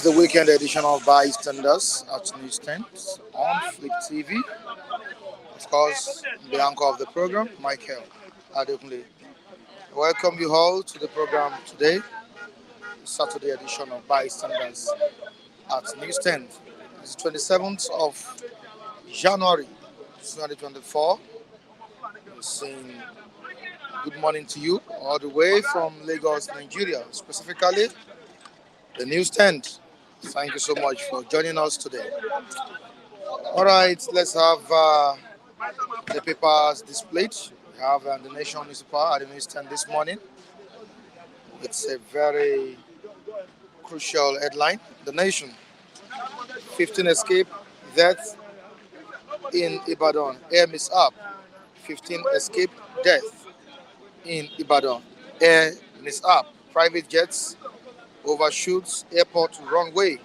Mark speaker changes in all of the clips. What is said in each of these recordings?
Speaker 1: the weekend edition of Bystanders at Newsstand on Flip TV. Of course, the anchor of the program, Michael Adekunle. Welcome you all to the program today, Saturday edition of Bystanders at Newsstand. It's 27th of January 2024. We're saying good morning to you all the way from Lagos, Nigeria, specifically the Newsstand. Thank you so much for joining us today. All right, let's have the papers displayed. We have the Nation newspaper at the newsstand this morning. It's a very crucial headline. The Nation: 15 escape death in Ibadan. Air mishap. 15 escape death in Ibadan. Air mishap. Private jets overshoots airport runway.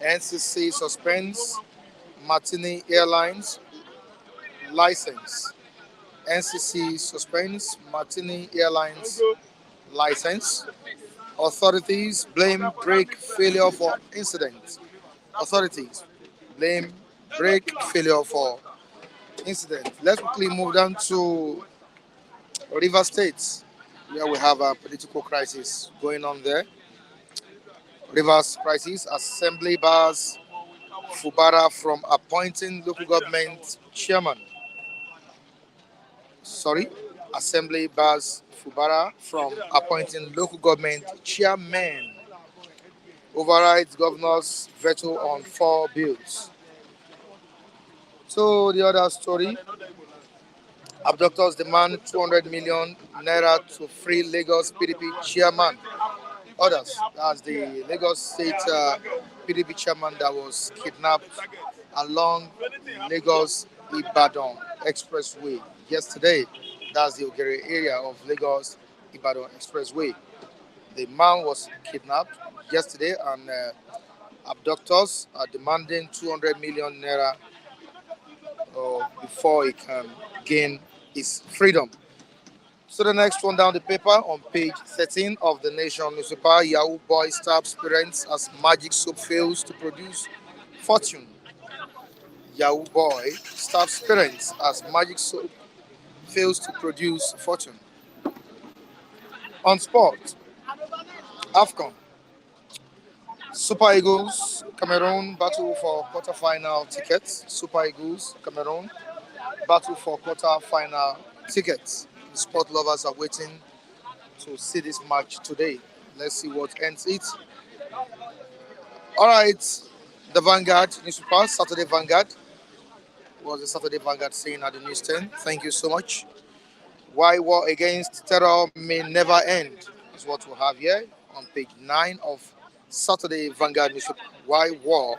Speaker 1: NCC suspends Martini Airlines license. NCC suspends Martini Airlines license. Authorities blame brake failure for incident. Authorities blame brake failure for incident. Let's quickly move down to River State, where we have a political crisis going on there. Rivers crisis: Assembly bars Fubara from appointing local government chairman. Sorry, Assembly bars Fubara from appointing local government chairman. Overrides governor's veto on 4 bills. So the other story: abductors demand 200 million naira to free Lagos PDP chairman. Others, as the Lagos State PDP chairman that was kidnapped along Lagos Ibadan Expressway yesterday. That's the Ogere area of Lagos Ibadan Expressway. The man was kidnapped yesterday, and abductors are demanding 200 million naira before he can gain his freedom. So the next one down the paper on page 13 of the Nation newspaper: Yahoo boy stabs parents as magic soap fails to produce fortune. Yahoo boy stabs parents as magic soap fails to produce fortune. On sport, AFCON. Super Eagles Cameroon battle for quarter-final tickets. Super Eagles Cameroon battle for quarter-final tickets. The sport lovers are waiting to see this match today. Let's see what ends it. All right, the Vanguard newspaper, Saturday Vanguard, was the Saturday Vanguard saying at the newsstand. Thank you so much. Why war against terror may never end is what we have here on page 9 of Saturday Vanguard newspaper. Why war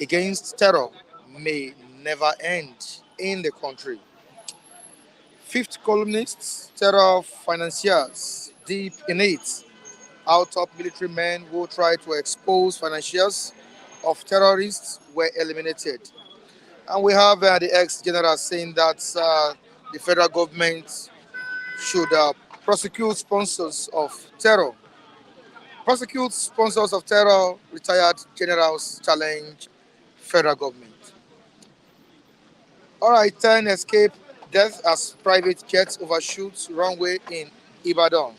Speaker 1: against terror may never end in the country. Fifth columnists, terror financiers, deep in it. Our top military men who tried to expose financiers of terrorists were eliminated. And we have the ex-general saying that the federal government should prosecute sponsors of terror. Prosecute sponsors of terror, retired generals challenge federal government. All right, 10 escape death as private jets overshoots runway in Ibadan.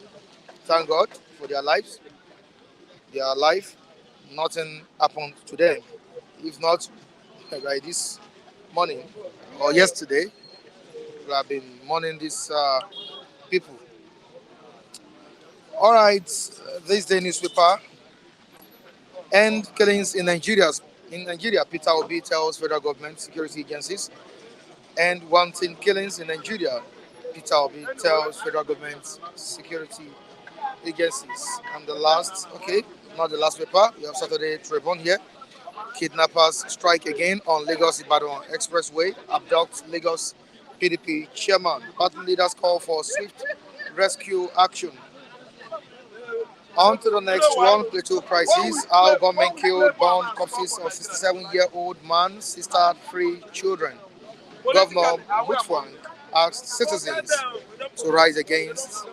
Speaker 1: Thank God for their lives. They are alive. Nothing happened to them. If not, by this morning or yesterday, we have been mourning these people. All right, this day newspaper: end killings in Nigeria. In Nigeria, Peter Obi tells federal government security agencies end wanton killings in Nigeria. Peter Obi tells federal government security agencies. And the last, okay, not the last paper, we have Saturday Tribune here. Kidnappers strike again on Lagos Ibadan Expressway, abduct Lagos PDP chairman. Party leaders call for swift rescue action. On to the next one: Plateau crisis. How government killed born corpses of 67-year-old man, sister, 3 children. Governor Mutfwang asked citizens to rise against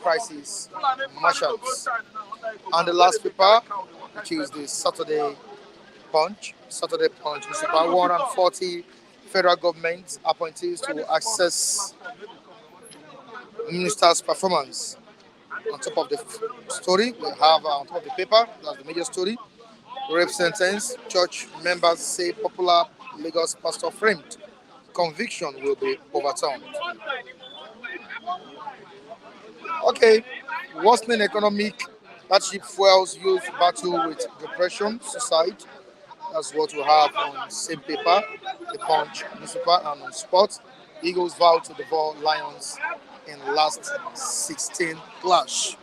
Speaker 1: crisis marshals. And the last paper, which is the Saturday Punch. Saturday Punch newspaper. 140 federal government appointees to access minister's performance. On top of the story, we have on top of the paper, that's the major story. Rape sentence, church members say popular Lagos pastor framed. Conviction will be overturned. Okay, worsening economic hardship fuels youth battle with depression, suicide. That's what we have on same paper, the Punch newspaper, and on sports. Eagles vow to devour Lions in last 16 clash.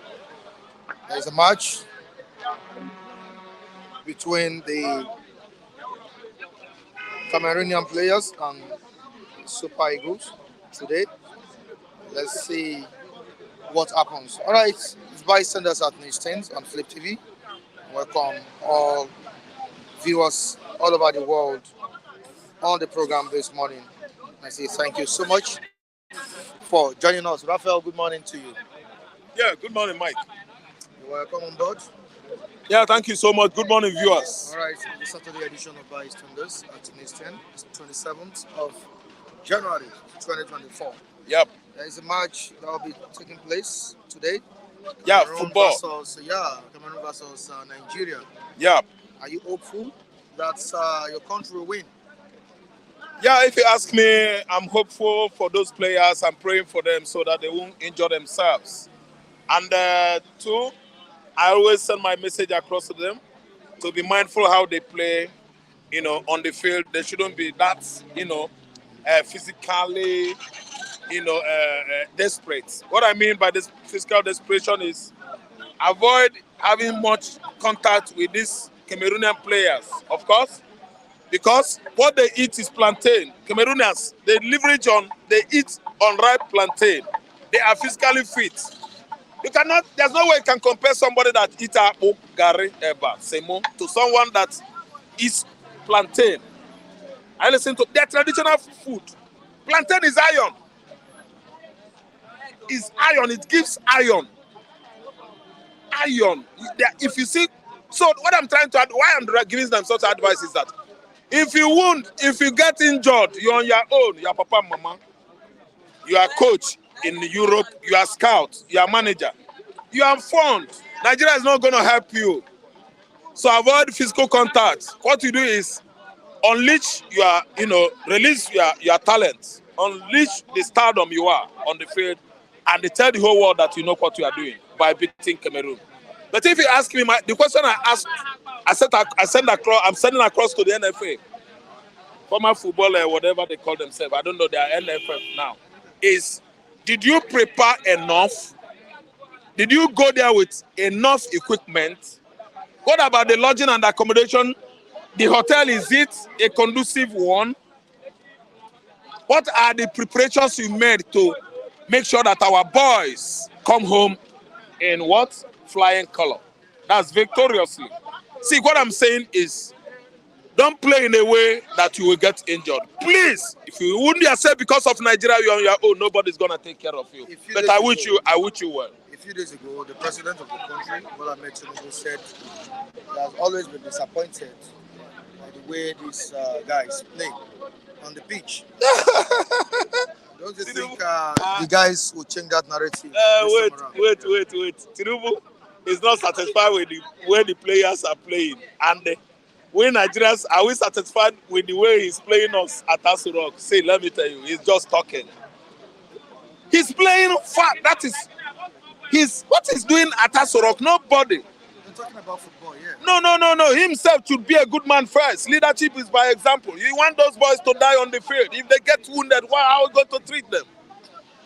Speaker 1: There is a match between the Cameroonian players and Super Eagles today. Let's see what happens. All right, it's bystanders at News 10 on Flip TV. Welcome all viewers all over the world on the program this morning. I say thank you so much for joining us. Raphael, good morning to you.
Speaker 2: Yeah, good morning, Mike.
Speaker 1: You're welcome on board.
Speaker 2: Yeah, thank you so much. Good morning, viewers.
Speaker 1: All right, the Saturday edition of Bystanders at News 10 is 27th of January 2024.
Speaker 2: Yep.
Speaker 1: There is a match that will be taking place today.
Speaker 2: Yeah,
Speaker 1: Cameroon
Speaker 2: football.
Speaker 1: Cameroon versus Nigeria.
Speaker 2: Yeah.
Speaker 1: Are you hopeful that your country will win?
Speaker 2: Yeah, if you ask me, I'm hopeful for those players. I'm praying for them so that they won't injure themselves. And two, I always send my message across to them to be mindful how they play, on the field. They shouldn't be that, physically, desperate. What I mean by this physical desperation is avoid having much contact with these Cameroonian players, of course, because what they eat is plantain. Cameroonians, they eat unripe plantain. They are physically fit. There's no way you can compare somebody that eats apple, gari, eba, semo to someone that eats plantain. I listen to their traditional food. Plantain is iron. It's iron. It gives iron. Iron. If you see, so what I'm trying to, why I'm giving them such advice is that if you get injured, you're on your own. Your papa, mama. You are coach in Europe. You are scout. You are manager. You are informed. Nigeria is not going to help you. So avoid physical contact. What you do is unleash release your talent. Unleash the stardom you are on the field, and they tell the whole world that you know what you are doing by beating Cameroon. But if you ask me, the question I asked, I'm sending across to the NFA, former footballer, whatever they call themselves, I don't know, they are NFF now, is did you prepare enough? Did you go there with enough equipment? What about the lodging and accommodation? The hotel, is it a conducive one? What are the preparations you made to make sure that our boys come home in what? Flying color. That's victoriously. See, what I'm saying is, don't play in a way that you will get injured. Please, if you wouldn't yourself because of Nigeria, you're on your own, nobody's going to take care of you. But I wish you well.
Speaker 1: A few days ago, the president of the country, Bola Ahmed Tinubu, said he has always been disappointed by the way these guys play on the pitch. Don't you think the guys will change that narrative?
Speaker 2: Wait. Tinubu is not satisfied with the way the players are playing. And we Nigerians, are we satisfied with the way he's playing us at Aso Rock? See, let me tell you, he's just talking. He's playing far. What he's doing at Aso Rock, nobody.
Speaker 1: You're talking about football, yeah.
Speaker 2: No. Himself should be a good man first. Leadership is by example. You want those boys to die on the field. If they get wounded, how are we going to treat them?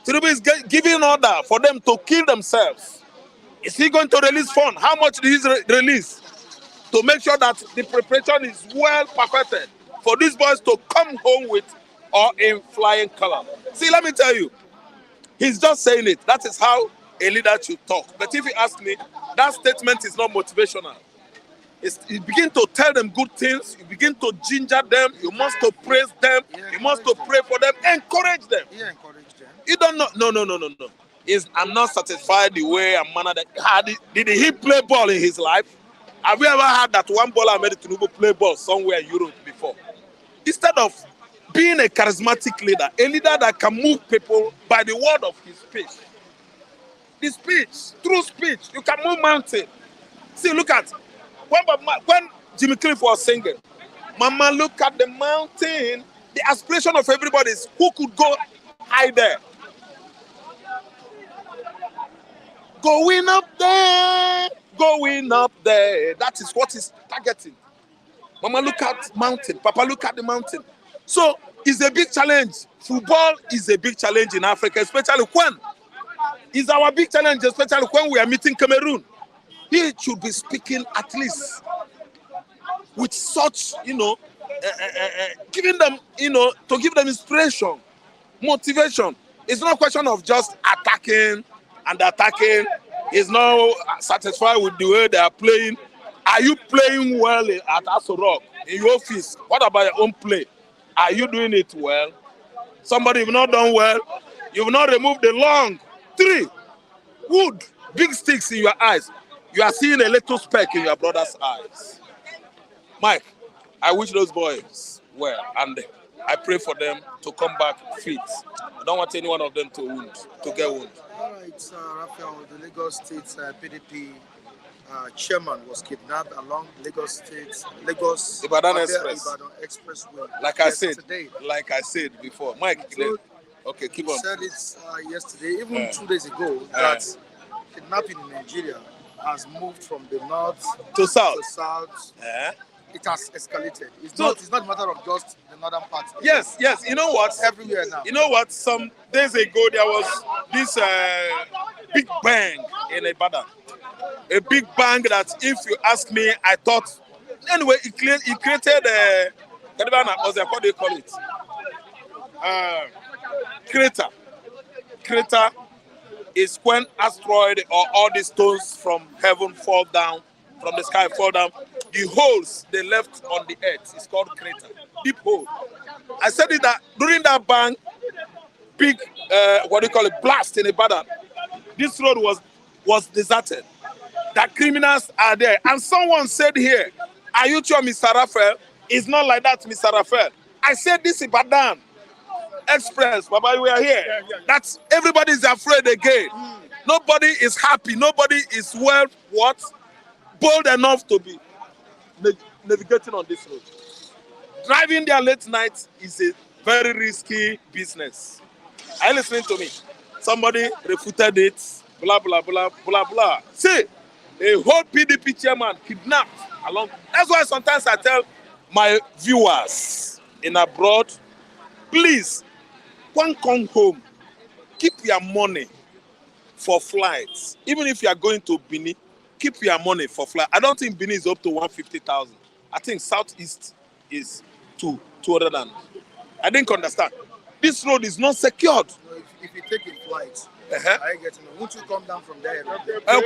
Speaker 2: Tinubu is giving order for them to kill themselves. Is he going to release funds? How much did he release? To make sure that the preparation is well perfected for these boys to come home with or in flying color. See, let me tell you, he's just saying it. That is how a leader should talk. But if you ask me, that statement is not motivational. You begin to tell them good things. You begin to ginger them. You must to praise them. You must to pray for them. Encourage them.
Speaker 1: Yeah, encourage them.
Speaker 2: You don't know. No. I'm not satisfied the way and manner that did he play ball in his life? Have you ever heard that one Bola Ahmed Tinubu play ball somewhere in Europe before? Instead of being a charismatic leader, a leader that can move people by the word of his speech. The speech, through speech, you can move mountain. See, look at when Jimmy Cliff was singing, Mama, look at the mountain. The aspiration of everybody is who could go high there. Going up there, going up there. That is what he's targeting. Mama, look at mountain. Papa, look at the mountain. So it's a big challenge. Football is a big challenge in Africa, especially when it's our big challenge, especially when we are meeting Cameroon. He should be speaking at least with such, giving them, to give them inspiration, motivation. It's not a question of just attacking and attacking. He's not satisfied with the way they are playing. Are you playing well at Aso Rock in your office? What about your own play? Are you doing it well? Somebody you've not done well. You've not removed the long tree, wood, big sticks in your eyes. You are seeing a little speck in your brother's eyes. Mike, I wish those boys well, and I pray for them to come back fit. I don't want any one of them to get wounded.
Speaker 1: All right, Raphael, the Lagos State PDP chairman was kidnapped along Lagos
Speaker 2: Ibadan
Speaker 1: Expressway.
Speaker 2: Like I said before, Mike. So, okay, keep on.
Speaker 1: Said it yesterday, even 2 days ago, that kidnapping in Nigeria has moved from the north
Speaker 2: to south.
Speaker 1: It has escalated. It's not a matter of just the northern part.
Speaker 2: Yes. You know what?
Speaker 1: It's everywhere now.
Speaker 2: You know what? Some days ago there was this big bang in Ibadan. A big bang that, if you ask me, I thought. Anyway, it created what do you call it? Crater is when asteroid or all the stones from heaven fall down, from the sky fall down. The holes they left on the earth is called crater, deep hole. I said it that during that bang, big blast in Ibadan, this road was deserted. That criminals are there, and someone said here, "Are you sure, Mr. Raphael?" It's not like that, Mr. Raphael. I said this Ibadan Express, Baba, we are here. That's everybody is afraid again. Nobody is happy. Nobody is bold enough to be navigating on this road. Driving there late night is a very risky business. Are you listening to me? Somebody refuted it. Blah blah blah blah blah. See, a whole PDP chairman kidnapped along. That's why sometimes I tell my viewers in abroad, please, when come home, keep your money for flights. Even if you are going to Benin, keep your money for flight. I don't think Benin is up to 150,000. I think Southeast is 200. I didn't understand. This road is not secured.
Speaker 1: No, if you take a flight, I get to know. Won't you come down from there?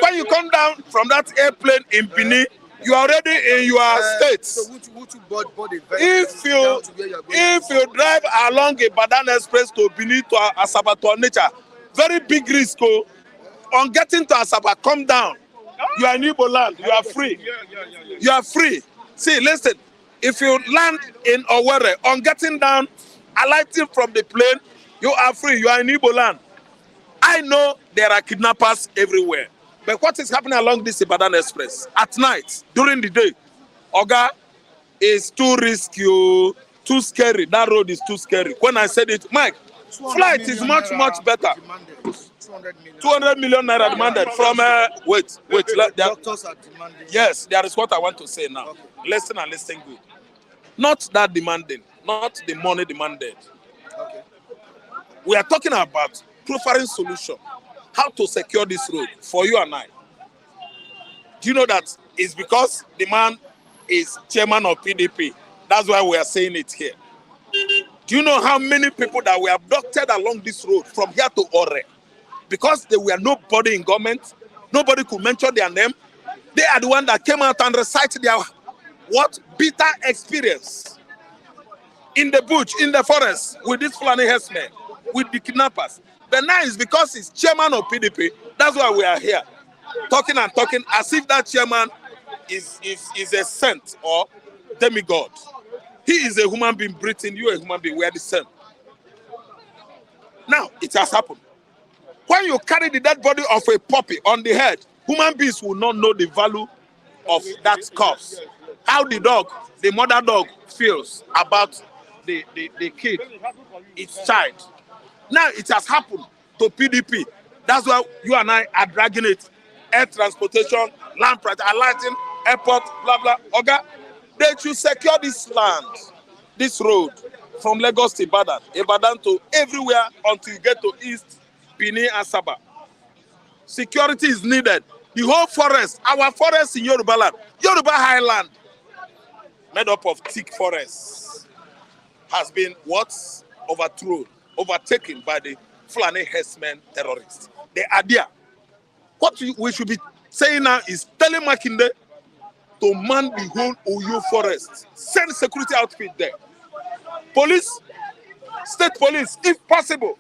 Speaker 2: When you come down from that airplane in Benin, you are already in your state.
Speaker 1: So would you board a
Speaker 2: if you drive along a Ibadan Express to Benin to Asaba to Onitsha, very big risk. On getting to Asaba, come down. You are in Igbo land. You are free. You are free. See, listen. If you land in Owerri, on getting down, alighting from the plane, you are free. You are in Igbo land. I know there are kidnappers everywhere. But what is happening along this Ibadan Express? At night, during the day, Oga, is too risky, too scary. That road is too scary. When I said it, Mike, flight is much better. 200 million naira demanded from wait.
Speaker 1: Doctors are demanding.
Speaker 2: Yes, that is what I want to say now. Okay. Listen and listen good. Not that demanding, not the money demanded.
Speaker 1: Okay.
Speaker 2: We are talking about preferring solution. How to secure this road for you and I. Do you know that it's because the man is chairman of PDP? That's why we are saying it here. Do you know how many people that were abducted along this road from here to Ore? Because they were nobody in government, nobody could mention their name. They are the one that came out and recited their bitter experience in the bush, in the forest, with this Fulani herdsmen, with the kidnappers. But now it's because he's chairman of PDP. That's why we are here, talking as if that chairman is a saint or demigod. He is a human being breathing, you a human being, we are the same. Now, it has happened. When you carry the dead body of a puppy on the head, human beings will not know the value of that corpse. How the dog, the mother dog, feels about the kid, its child. Now it has happened to PDP. That's why you and I are dragging it. Air transportation, land price, lighting, airport, blah, blah. Okay? They should secure this land, this road, from Lagos to Ibadan to everywhere until you get to East, Benin, and Sabah. Security is needed. The whole forest, our forest in Yoruba land, Yoruba Highland, made up of thick forests, has been overtaken by the Fulani herdsmen terrorists. They are there. What we should be saying now is telling Makinde to man the whole Oyo forest. Send security outfit there. Police, state police, if possible.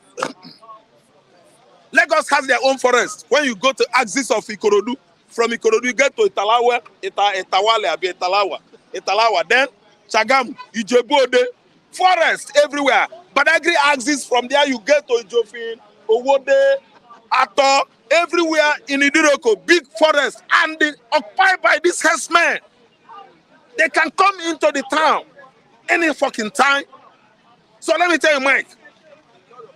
Speaker 2: Lagos has their own forest. When you go to axis of Ikorodu, from Ikorodu you get to Italawa, Italawa, then Chagamu, Ijebu-Ode, forest everywhere. Badagry axis, from there you get to Ijofin, Owode, Ato, everywhere in Idiroko, big forest, and they occupied by these herdsmen. They can come into the town any fucking time. So let me tell you, Mike,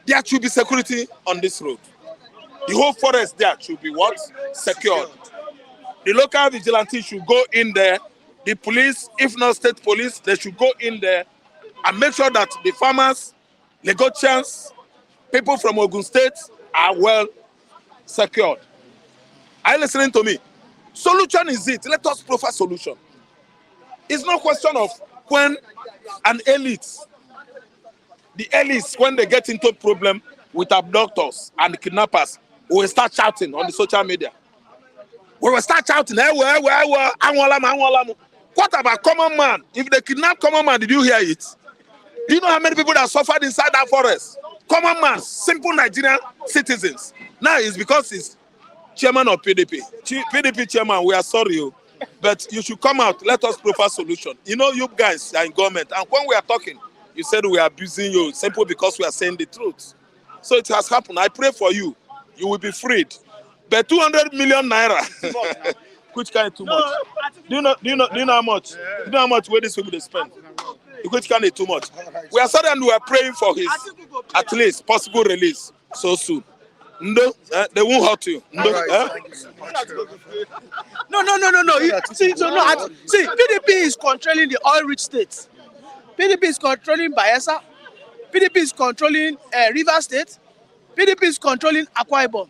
Speaker 2: there should be security on this road. The whole forest there should be what? Secured. The local vigilante should go in there. The police, if not state police, they should go in there and make sure that the farmers, Lagosians, people from Ogun State are well secured. Are you listening to me? Solution is it. Let us profile solution. It's no question of when an elite, the elites, when they get into problem with abductors and kidnappers, we will start shouting on the social media. We will start shouting, what about common man? If they kidnap common man, did you hear it? Do you know how many people that suffered inside that forest? Common man, simple Nigerian citizens. Now it's because he's chairman of PDP. PDP chairman, we are sorry, but you should come out. Let us profile solution. You know, you guys are in government, and when we are talking, you said we are abusing you simply because we are saying the truth. So it has happened. I pray for you. You will be freed. But 200 million naira, which kind of too much? Do you know how much? Do you know how much where this people they spend? Which kind of too much? We are sorry and we are praying for his at least possible release so soon. No, they won't hurt you. No,
Speaker 3: no. See, PDP is controlling the oil-rich states. PDP is controlling Bayelsa. PDP is controlling River State. PDP is controlling Akwa Ibom.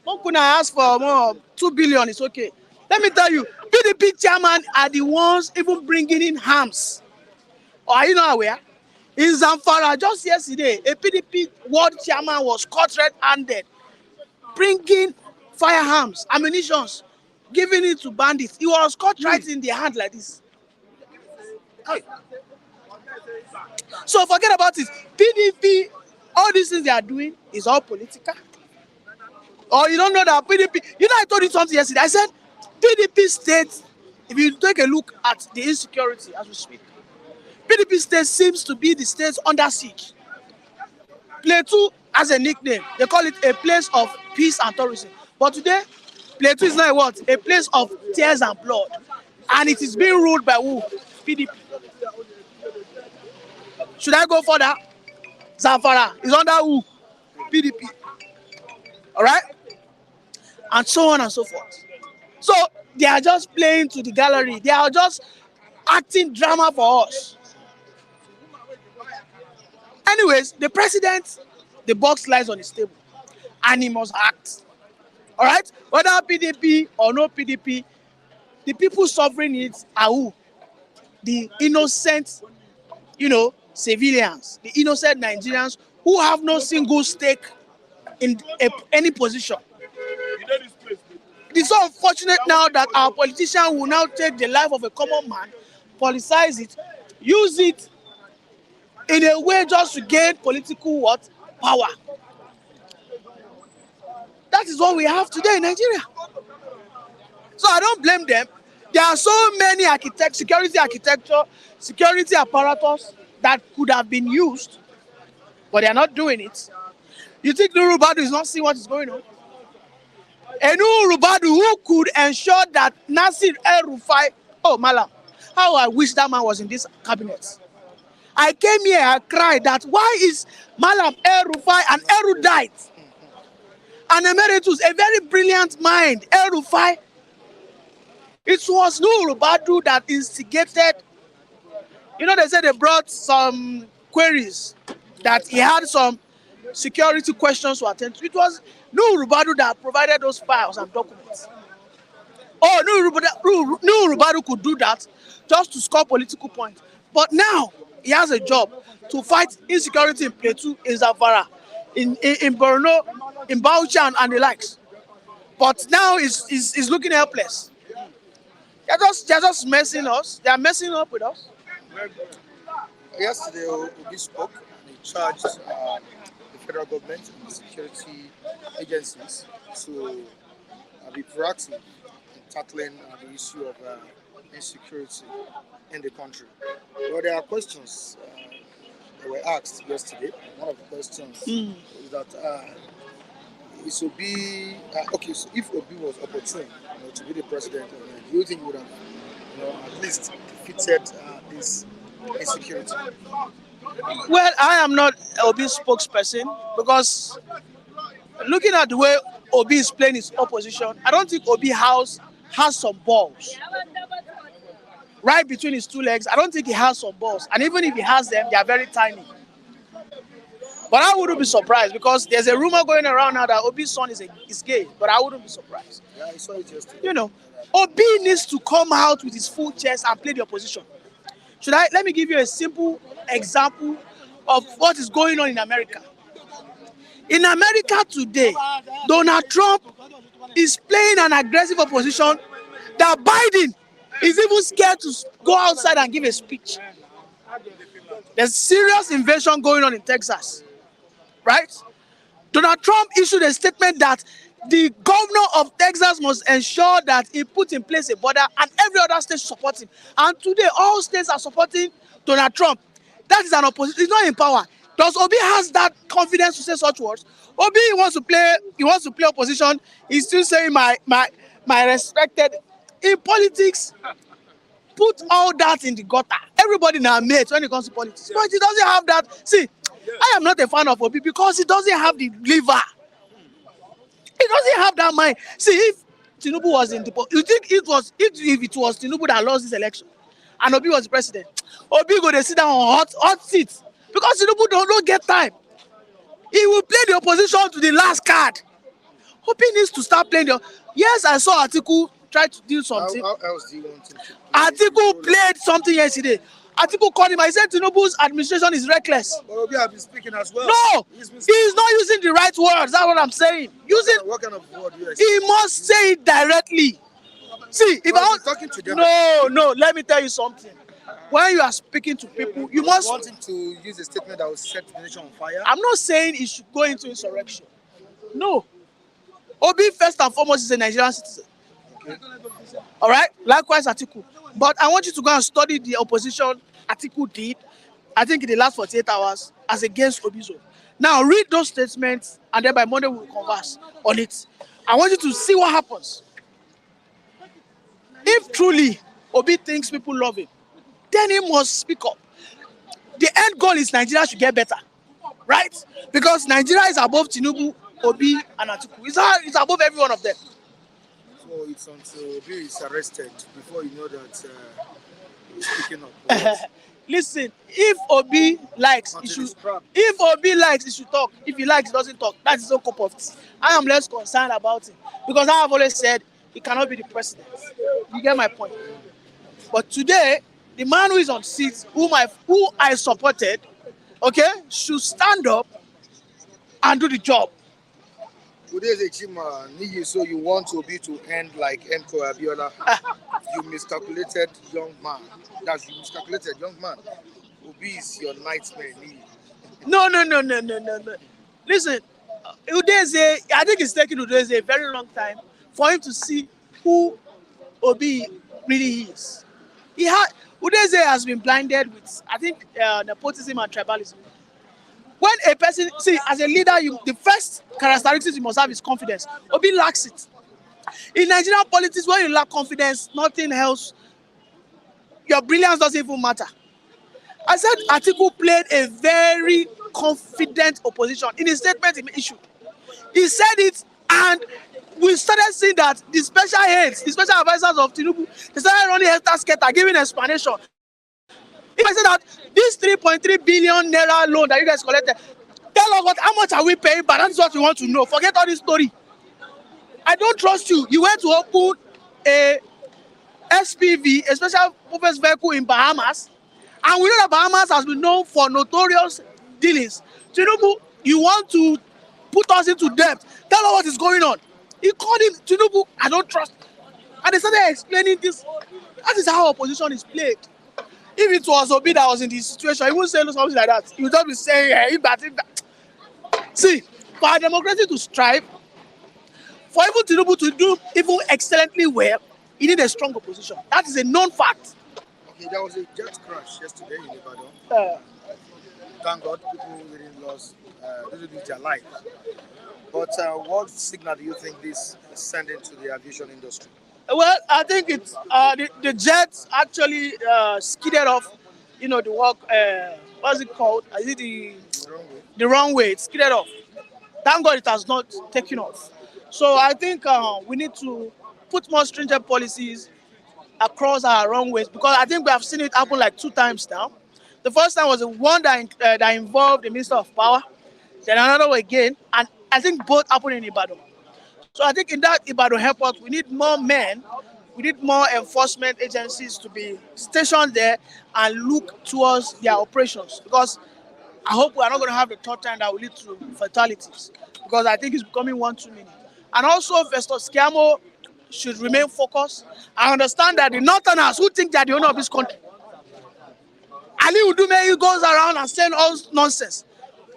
Speaker 3: How can I ask for more? 2 billion is okay. Let me tell you, PDP chairman are the ones even bringing in arms. Or are you not aware? In Zamfara, just yesterday, a PDP world chairman was caught red-handed, bringing firearms, ammunition, giving it to bandits. He was caught right in the hand like this. So forget about it. PDP, all these things they are doing is all political. Or you don't know that PDP, you know I told you something yesterday. I said PDP state, if you take a look at the insecurity as we speak, PDP state seems to be the state under siege. Plateau has a nickname. They call it a place of peace and tourism. But today, Plateau is not what? A place of tears and blood. And it is being ruled by who? PDP. Should I go further? Zamfara is under who? PDP. All right? And so on and so forth. So they are just playing to the gallery. They are just acting drama for us. Anyways, the president, the box lies on his table. And he must act. All right? Whether PDP or no PDP, the people suffering it are who? The innocent, civilians, the innocent Nigerians who have no single stake in any position. It is so unfortunate now that our politicians will now take the life of a common man, politicize it, use it in a way just to gain political power. That is what we have today in Nigeria. So I don't blame them. There are so many security architecture, security apparatus that could have been used, but they are not doing it. You think Nuru Badu is not seeing what is going on? A Nuru Badu who could ensure that Nasir El-Rufai, oh Malam, how I wish that man was in this cabinet. I came here, I cried that why is Malam El-Rufai an erudite, an emeritus, a very brilliant mind, El-Rufai? It was Nuru Badu that instigated, you know, they said they brought some queries that he had some security questions to attend to. It was Nuru Badu that provided those files and documents. Oh, Nuru Badu could do that just to score political points. But now he has a job to fight insecurity in Plateau, in Zamfara, in Borno, in Bauchi and the likes. But now he's looking helpless. They're just messing us. They are messing up with us.
Speaker 1: Yesterday, Obi spoke and he charged the federal government and the security agencies to be proactive in tackling the issue of insecurity in the country. Well, there are questions that were asked yesterday. One of the questions is that is Obi okay? So if Obi was opportune, to be the president, do you think he would have, at least defeated this insecurity?
Speaker 3: Well, I am not Obi's spokesperson because looking at the way Obi is playing his opposition, I don't think Obi has some balls. Right between his two legs, I don't think he has some balls. And even if he has them, they are very tiny. But I wouldn't be surprised because there's a rumor going around now that Obi's son is gay. But I wouldn't be surprised.
Speaker 1: Yeah, I saw it yesterday.
Speaker 3: Obi needs to come out with his full chest and play the opposition. Let me give you a simple example of what is going on in America. In America today, Donald Trump is playing an aggressive opposition that Biden is even scared to go outside and give a speech. There's serious invasion going on in Texas, right? Donald Trump issued a statement that the governor of Texas must ensure that he put in place a border and every other state supports him. And today, all states are supporting Donald Trump. That is an opposition. He's not in power. Does Obi has that confidence to say such words? Obi wants to play opposition. He's still saying my respected. In politics, put all that in the gutter. Everybody now mates when it comes to politics. But he doesn't have that. See, I am not a fan of Obi because he doesn't have the liver. He doesn't have that mind. See, if Tinubu was in the you think if it was Tinubu that lost this election and Obi was the president, Obi go to sit down on hot seats because Tinubu don't get time. He will play the opposition to the last card. Obi needs to start playing Yes, I saw Atiku try to do something.
Speaker 1: How else do you want him to play?
Speaker 3: Atiku played something yesterday. Atiku called him. I said Tinubu's administration is reckless.
Speaker 1: But Obi has been speaking as well.
Speaker 3: No, he's not using the right words. That's what I'm saying.
Speaker 1: What kind of word do you expect?
Speaker 3: He must say it directly. See, if I
Speaker 1: talking to them.
Speaker 3: No, let me tell you something. When you are speaking to people, you must
Speaker 1: want him to use a statement that will set the nation on fire.
Speaker 3: I'm not saying he should go into insurrection. No. Obi, first and foremost, is a Nigerian citizen. Okay. All right? Likewise, Atiku. But I want you to go and study the opposition Atiku did, I think in the last 48 hours, as against Obizo. Now, read those statements, and then by Monday we will converse on it. I want you to see what happens. If truly Obi thinks people love him, then he must speak up. The end goal is Nigeria should get better, right? Because Nigeria is above Tinubu, Obi, and Atiku. It's above every one of them.
Speaker 1: So it's until Obi is arrested before you know that he's speaking up.
Speaker 3: Listen, if Obi likes, he should. If Obi likes, he should talk. If he likes, he doesn't talk. That's his own cup of tea. I am less concerned about it because I have always said he cannot be the president. You get my point. But today, the man who is on seat, who I supported, okay, should stand up and do the job.
Speaker 1: So you want Obi to end like Emko Abiola? You miscalculated, young man. That's you miscalculated, young man. Obi is your nightmare.
Speaker 3: No. Listen, Udeze, I think it's taking Udeze a very long time for him to see who Obi really is. Udeze has been blinded with, I think, nepotism and tribalism. When a person, see, as a leader, the first characteristics you must have is confidence. Obi lacks it. In Nigerian politics, when you lack confidence, nothing else, your brilliance doesn't even matter. I said Atiku played a very confident opposition in his statement he issued. He said it, and we started seeing that the special heads, the special advisors of Tinubu, they started running helter skelter, giving explanation. If I say that this 3.3 billion naira loan that you guys collected, tell us how much are we paying, but that's what we want to know. Forget all this story. I don't trust you. You went to open a SPV, a special purpose vehicle in Bahamas, and we know that Bahamas has been known for notorious dealings. Tinubu, you want to put us into debt. Tell us what is going on. He called him Tinubu, I don't trust. And they started explaining this. That is how opposition is played. If it was Obi that was in this situation, he wouldn't say something like that. He would just be saying, if that. See, for our democracy to strive, for even Tinubu to do even excellently well, he need a strong opposition. That is a known fact.
Speaker 1: Okay, there was a jet crash yesterday in Ibadan. Thank God people didn't lose their life. But what signal do you think this is sending to the aviation industry?
Speaker 3: Well, I think it's the jet actually skidded off, the work, what's it called? Is it the wrong way? It skidded off. Thank God it has not taken off. So I think we need to put more stringent policies across our runways, because I think we have seen it happen like 2 times now. The first time was the one that involved the Minister of Power, then another one again, and I think both happened in Ibadan. So I think in that Ibadan airport, we need more men, we need more enforcement agencies to be stationed there and look towards their operations, because I hope we are not going to have the third time that will lead to fatalities, because I think it's becoming one too many. And also, Festus Keyamo should remain focused. I understand that the Northerners who think they are the owner of this country, Ali Udume goes around and saying all nonsense.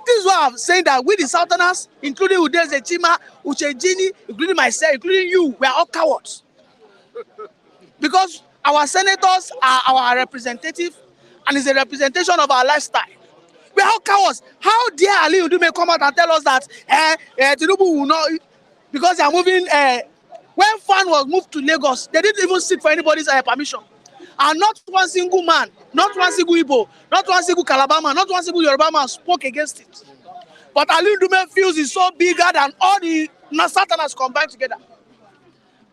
Speaker 3: This is why I'm saying that we the Southerners, including Udeze Chima, Uchejini, including myself, including you, we are all cowards. Because our senators are our representative, and it's a representation of our lifestyle. We are all cowards. How dare Ali Udume come out and tell us that Tinubu will not, because they are moving. When FAN was moved to Lagos, they didn't even seek for anybody's permission. And not one single man, not one single Igbo, not one single Calabar man, not one single Yoruba man spoke against it. But Ali Ndume feels it's so bigger than all the Southerners combined together.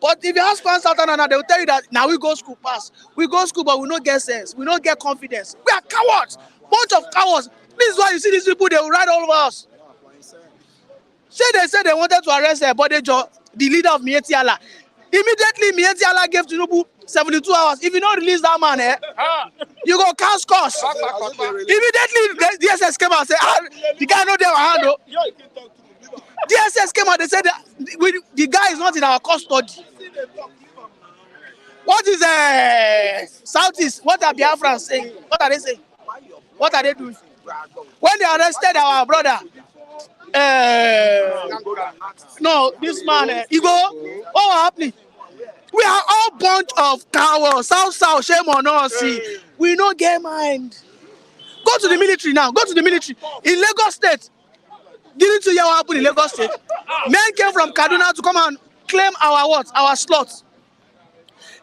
Speaker 3: But if you ask one Southerner, they will tell you that now we go school pass. We go school, but we don't get sense. We don't get confidence. We are cowards. Bunch of cowards. This is why you see these people, they will ride all over us. They said they wanted to arrest Bodejo, the leader of Miyetti Allah. Immediately, Miyetti Allah gave Tinubu 72 hours. If you don't release that man, you go cast cost. Immediately, the DSS came out and said, the guy not there handle. DSS came out, they said the guy is not in our custody. What is Southeast? What are Biafrans saying? What are they saying? What are they doing? When they arrested our brother, no, this man, Igbo, what was happening? We are all bunch of cowards. South, shame on us. We no get mind. Go to the military now. Go to the military. In Lagos State, didn't you hear what happened in Lagos State? Men came from Kaduna to come and claim our what? Our slots.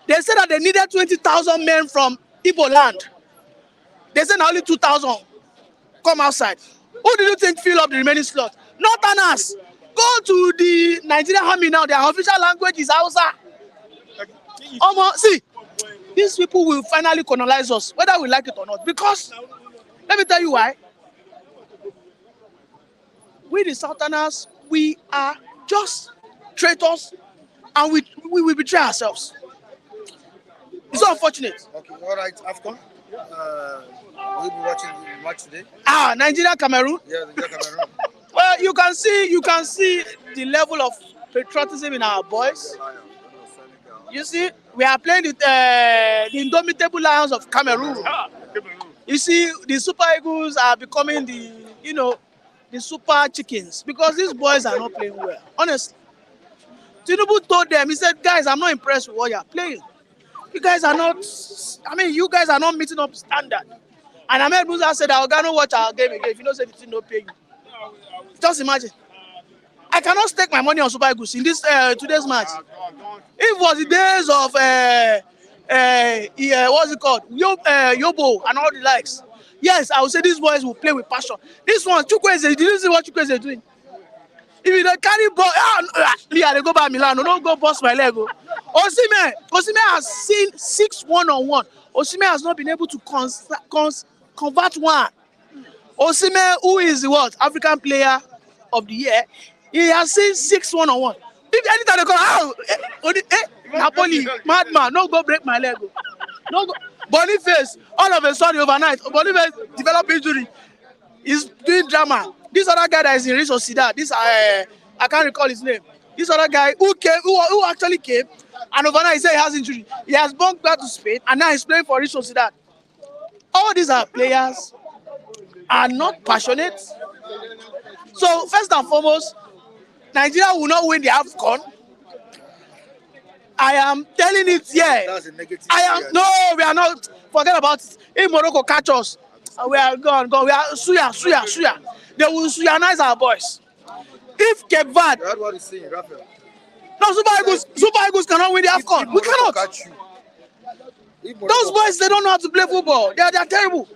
Speaker 3: They said that they needed 20,000 men from Igbo land. They said only 2,000 come outside. Who do you think fill up the remaining slots? Northerners. Go to the Nigerian army now. Their official language is Hausa. See, these people will finally colonize us, whether we like it or not. Because, let me tell you why. We the Southerners, we are just traitors, and we will betray ourselves. It's so unfortunate.
Speaker 1: Okay, all right, AFCON. We'll be watching the match today.
Speaker 3: Nigeria, Cameroon.
Speaker 1: Yeah, Nigeria, Cameroon.
Speaker 3: Well, you can see the level of patriotism in our boys. You see, we are playing with the indomitable Lions of Cameroon. You see, the Super Eagles are becoming the Super Chickens, because these boys are not playing well. Honestly, Tinubu told them, he said, guys, I'm not impressed with what you are playing. You guys are not. You guys are not meeting up standard. And Ahmed Musa said, "I'm gonna watch our game again. If you don't say the thing, no pay you." Just imagine. I cannot stake my money on Super Eagles in this today's match. It was the days of what's it called, Yobo and all the likes. Yes, I would say these boys will play with passion. This one, Chukwueze, did you see what Chukwueze is doing? If you don't carry ball, they go by Milan. Don't go bust my leg. Osimhen has seen 6 1-on-1. Osimhen has not been able to convert one. Osimhen, who is the what African Player of the Year, he has seen 6 1-on-1. If anytime they go, Napoli, madman, no go break my leg. No go. Boniface, all of a sudden overnight, Boniface develop injury. He's doing drama. This other guy that is in Real Sociedad, I can't recall his name. This other guy who actually came, and overnight he said he has injury. He has bumped back to Spain, and now he's playing for Real Sociedad. All these are players are not passionate. So first and foremost, Nigeria will not win the AFCON. I am telling it here.
Speaker 1: That's a negative.
Speaker 3: No, we are not. Forget about it. If Morocco catch us, we are gone. We are suya. They will suyanize our boys. If Cape Verde,
Speaker 1: That's what he's saying, Raphael.
Speaker 3: no, Super Eagles cannot win the AFCON. We cannot.
Speaker 1: Catch you.
Speaker 3: Those boys, they don't know how to play football. They are terrible.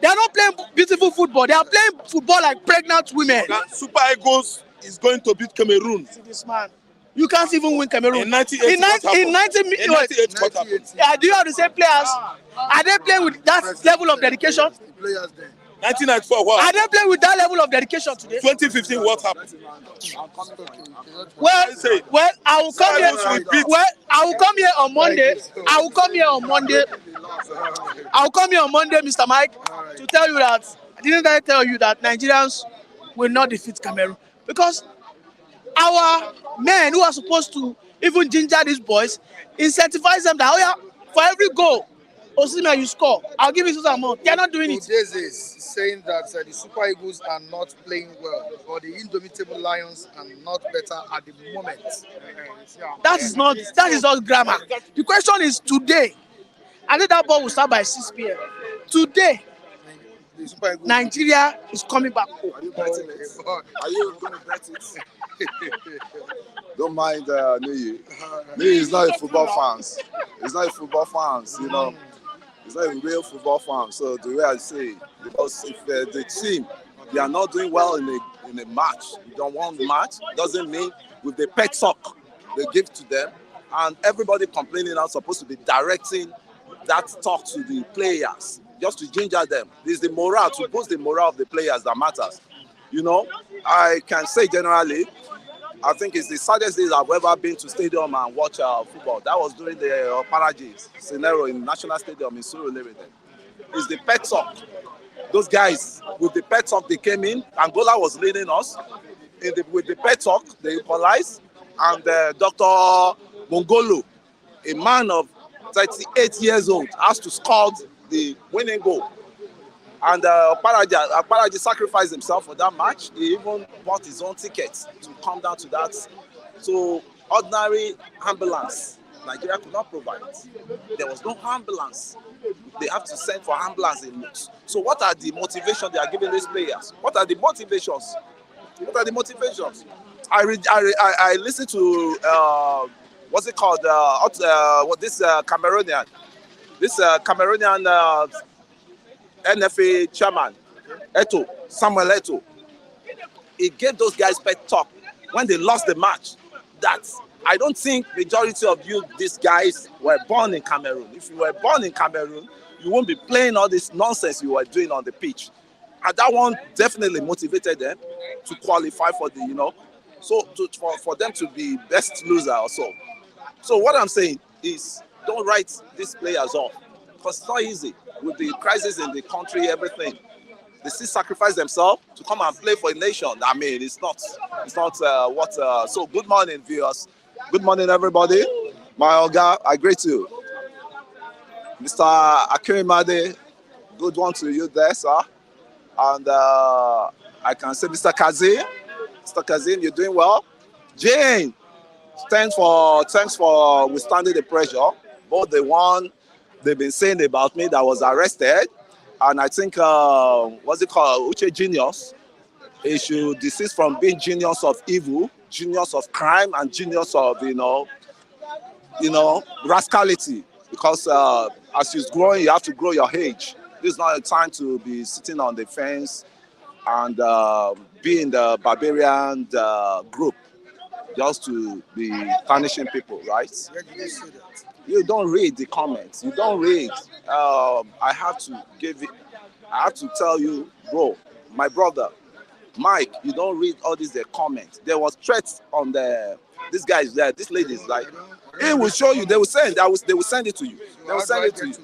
Speaker 3: They are not playing beautiful football. They are playing football like pregnant women.
Speaker 2: Super Eagles is going to beat Cameroon.
Speaker 3: See this man. You can't even win Cameroon.
Speaker 2: In 98,
Speaker 3: in 98
Speaker 2: what happened?
Speaker 3: Do you have the same players? Are they playing with that level of dedication?
Speaker 1: The players there.
Speaker 2: 1994, what?
Speaker 3: Are they playing with that level of dedication today?
Speaker 2: 2015, what happened?
Speaker 3: Well, I will come here. Well, I will come here on Monday. I will come here on Monday, Mr. Mike, to tell you that. Didn't I tell you that Nigerians will not defeat Cameroon? Because our men who are supposed to even ginger these boys, incentivize them that, for every goal, Osimhen, you score, I'll give you some amount. They're not doing it.
Speaker 1: Udeze is saying that the Super Eagles are not playing well, but the Indomitable Lions are not better at the moment.
Speaker 3: That is not grammar. The question is today. I think that ball will start by 6 p.m. Today,
Speaker 1: The Super Eagles,
Speaker 3: Nigeria is coming back home.
Speaker 4: Are you betting it? Are you going to bet it? Don't mind Nuyi. Nuyi is not a football fan. He's not a football fan, you know. He's not a real football fan. So the way I say, because if the team, they are not doing well in a match, you don't want the match, doesn't mean with the pet talk they give to them, and everybody complaining are supposed to be directing that talk to the players, just to ginger them. This is the morale, to boost the morale of the players that matters. You know, I can say generally, I think it's the saddest days I've ever been to stadium and watch football. That was during the Paraji scenario in National Stadium in Surulere. It's the pet talk. Those guys, with the pet talk, they came in. Angola was leading us. With the pet talk, they equalized. And Dr. Mongolo, a man of 38 years old, has to score the winning goal. And Paraji sacrificed himself for that match. He even bought his own ticket to come down to that. So ordinary ambulance, Nigeria could not provide. There was no ambulance. They have to send for ambulance in Lutz. So what are the motivations they are giving these players? What are the motivations? What are the motivations? I listened to what's it called? This Cameroonian NFA chairman, Samuel Eto'o. He gave those guys pet talk when they lost the match. That I don't think majority of these guys were born in Cameroon. If you were born in Cameroon, you won't be playing all this nonsense you were doing on the pitch. And that one definitely motivated them to qualify for the, for them to be best loser or so. So what I'm saying is, don't write these players off, because it's not easy with the crisis in the country, everything. They still sacrifice themselves to come and play for a nation. I mean, it's not so good morning, viewers. Good morning, everybody. My Oga, I greet you. Mr. Akirimade, good one to you there, sir. And I can say Mr. Kazim. Mr. Kazim, you're doing well. Jane, thanks for withstanding the pressure. both the one they've been saying about me that was arrested, and I think what's it called, Uche Genius. He should desist from being genius of evil, genius of crime, and genius of rascality. Because as you're growing, you have to grow your age. This is not a time to be sitting on the fence and be in the barbarian group just to be punishing people, right?
Speaker 1: Where did you say that?
Speaker 4: You don't read the comments. You don't read. I have to tell you, bro, my brother, Mike, you don't read all these comments. There was threats on this guy is there. This lady is like, it will show you. They will send. They will send it to you. They will send it to you.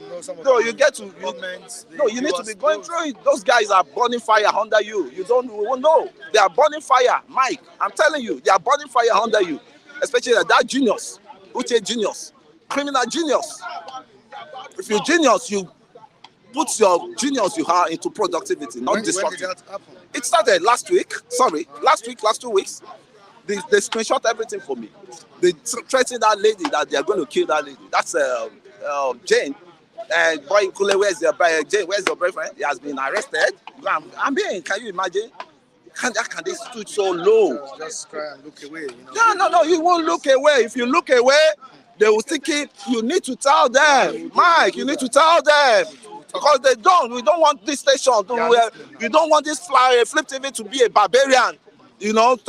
Speaker 4: No, you get to. You need to be going through it. Those guys are burning fire under you. You don't know. They are burning fire, Mike. I'm telling you, they are burning fire under you. Especially that genius, Uche Genius, criminal genius. If you're genius, you put your genius you have into productivity, not destructive.
Speaker 1: When did that happen?
Speaker 4: It started last week. Sorry, last 2 weeks. They screenshot everything for me. They threatened that lady that they are going to kill that lady. That's Jane. And boy, Kule, where's your Jane? Where's your boyfriend? He has been arrested. I'm being. Can you imagine? Can they stood so low?
Speaker 1: Just cry and look away.
Speaker 4: No. You won't look away. If you look away, they will think it. You need to tell them, Mike. You need to tell them. Because they don't. We don't want this station to. We don't want this Flip TV to be a barbarian. What's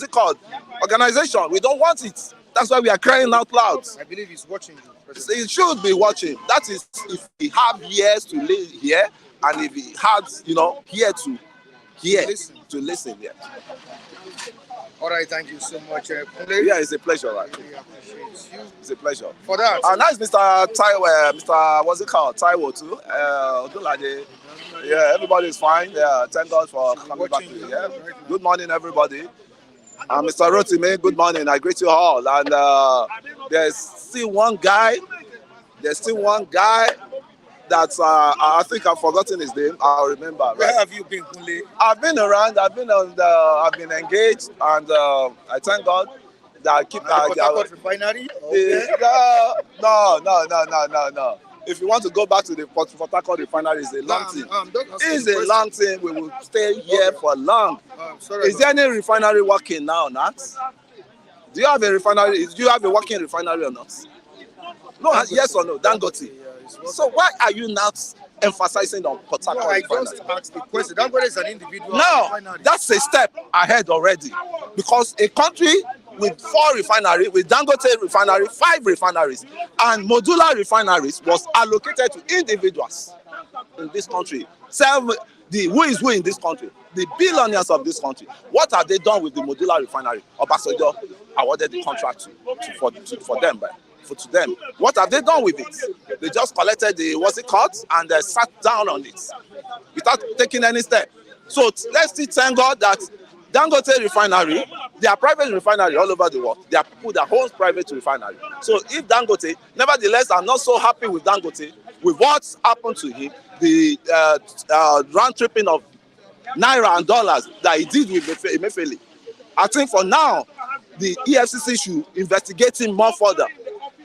Speaker 4: it called? Organization. We don't want it. That's why we are crying out loud.
Speaker 1: I believe he's watching you.
Speaker 4: He should be watching. That is, if he have ears to live here, and if he has, here to hear, to listen. Yeah.
Speaker 1: All right. Thank you so much, Kunle.
Speaker 4: Yeah, it's a pleasure. Right?
Speaker 1: Really appreciate you
Speaker 4: It's a pleasure.
Speaker 1: for that.
Speaker 4: Nice, Mr. Taiwo. Mr. What's it called? Taiwo too. Yeah, everybody is fine. Yeah, thank God for coming back. Yeah. Good morning, everybody. Mr. Rotimi, good morning. I greet you all. And there's still one guy. That I think I've forgotten his name. I'll remember. Right?
Speaker 1: Where have you been, Kunle?
Speaker 4: I've been around. I've been engaged, and I thank God that I keep.
Speaker 1: Port Harcourt refinery?
Speaker 4: No. If you want to go back to the Port Harcourt refinery, it's a long thing. It's a long thing. We will stay here for long. Is there any refinery working now, Nat? Do you have a refinery? Do you have a working refinery or not? No, yes or no? Dangote. So why are you not emphasizing on Port Harcourt refinery?
Speaker 1: I just asked the question. Dangote is an individual
Speaker 4: refinery. That's a step ahead already. Because a country with 4 refineries, with Dangote refinery, 5 refineries, and modular refineries was allocated to individuals in this country. Who is who in this country? The billionaires of this country. What have they done with the modular refinery? Obasanjo awarded the contract for them. To them. What have they done with it? They just collected and they sat down on it without taking any step. So let's still thank God that Dangote refinery, they are private refinery all over the world. There are people that hold private refinery. So if Dangote, nevertheless, I'm not so happy with Dangote, with what's happened to him, the round tripping of naira and dollars that he did with Emefiele. I think for now, the EFCC should investigate him more further.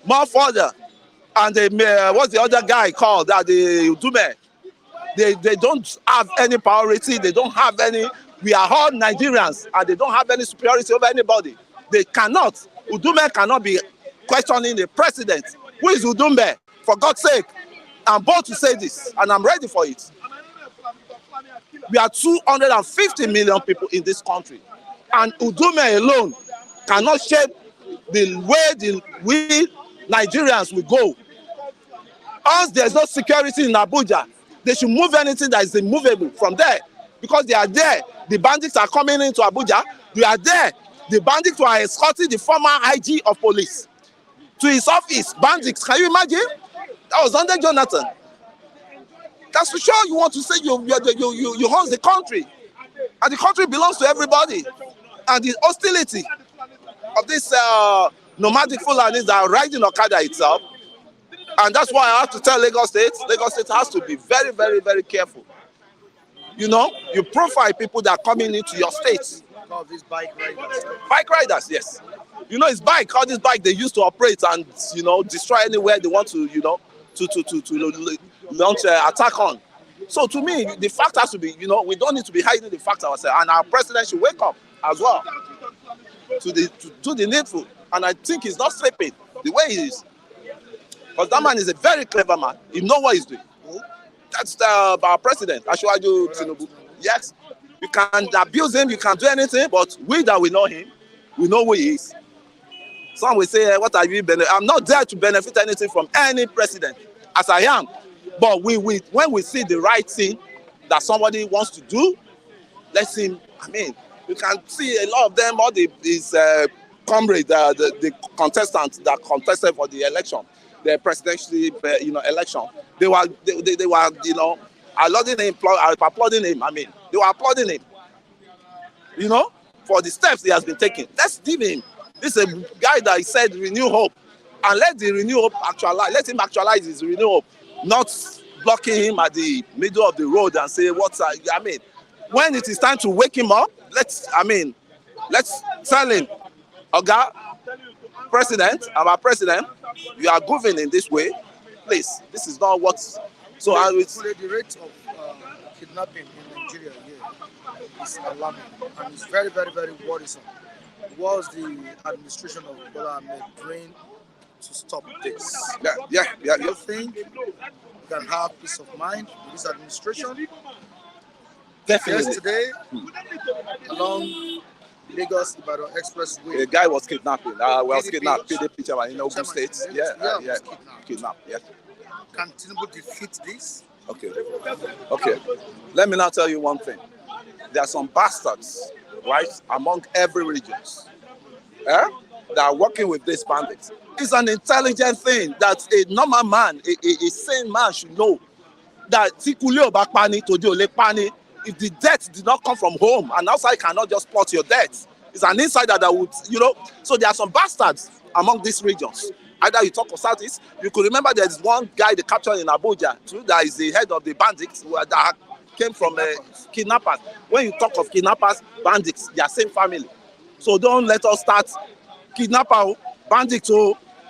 Speaker 4: And what's the other guy called? The Udume. They don't have any priority. They don't have any. We are all Nigerians, and they don't have any superiority over anybody. They cannot. Udume cannot be questioning the president. Who is Udume? For God's sake, I'm bold to say this, and I'm ready for it. We are 250 million people in this country, and Udume alone cannot shape the way we Nigerians will go. As there's no security in Abuja, they should move anything that is immovable from there, because they are there. The bandits are coming into Abuja. They are there. The bandits were escorting the former IG of police to his office. Bandits, can you imagine? That was under Jonathan. That's for sure. You want to say you own the country, and the country belongs to everybody. And the hostility of this nomadic Fulanis that are riding Okada itself, and that's why I have to tell Lagos State has to be very, very, very careful. You profile people that are coming into your state.
Speaker 1: All of these bike riders.
Speaker 5: Bike riders, yes. You know, it's bike. All this bike they used to operate and destroy anywhere they want to to launch attack on. So to me, the fact has to be, we don't need to be hiding the fact ourselves, and our president should wake up as well to do the needful. And I think he's not sleeping the way he is, because that man is a very clever man. He knows what he's doing. That's our president, Asiwaju Tinubu. Yes, you can abuse him, you can do anything, but we that we know him, we know who he is. Some will say, what are you benefit? I'm not there to benefit anything from any president, as I am. But when we see the right thing that somebody wants to do, let him. I mean, you can see a lot of them, all these comrades, the contestants that contested for the election, the presidential, election. They were applauding him. I mean, they were applauding him. For the steps he has been taking. Let's give him. This is a guy that he said renew hope, and let the renew hope actualize. Let him actualize his renew hope, not blocking him at the middle of the road and say when it is time to wake him up, let's tell him, Oga, our president, you are governing in this way. Please, this is not what. So
Speaker 1: the rate of kidnapping in Nigeria here is alarming, and it's very, very, very worrisome. Was the administration of Bola Ahmed doing to stop this?
Speaker 5: Yeah.
Speaker 1: You think you can have peace of mind with this administration?
Speaker 5: Definitely.
Speaker 1: Yesterday, along Lagos-Ibadan Expressway,
Speaker 5: a guy was kidnapped.
Speaker 1: PDP
Speaker 5: Kidnapped. PDP chairman in Ogun State. Yeah. Kidnapped. Yeah.
Speaker 1: Can Tinubu defeat this?
Speaker 5: Okay. Let me now tell you one thing. There are some bastards, right, among every regions, that are working with these bandits. It's an intelligent thing that a normal man, a sane man should know that if the debt did not come from home, and outside cannot just plot your debt, it's an insider that would, So there are some bastards among these regions. Either you talk of Southeast, you could remember there's one guy they captured in Abuja, too, that is the head of the bandits that came from kidnappers. When you talk of kidnappers, bandits, they are same family. So don't let us start kidnapper, bandits,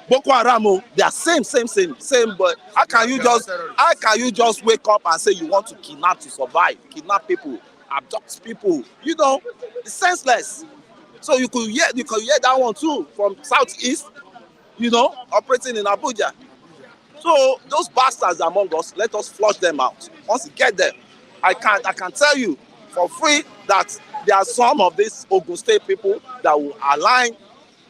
Speaker 5: Boko Haram, they are same. But how can you just wake up and say you want to kidnap to survive? Kidnap people, abduct people. It's senseless. So you could hear that one too from Southeast, operating in Abuja. So those bastards among us, let us flush them out. Once we get them, I can tell you for free that there are some of these Ogun State people that will align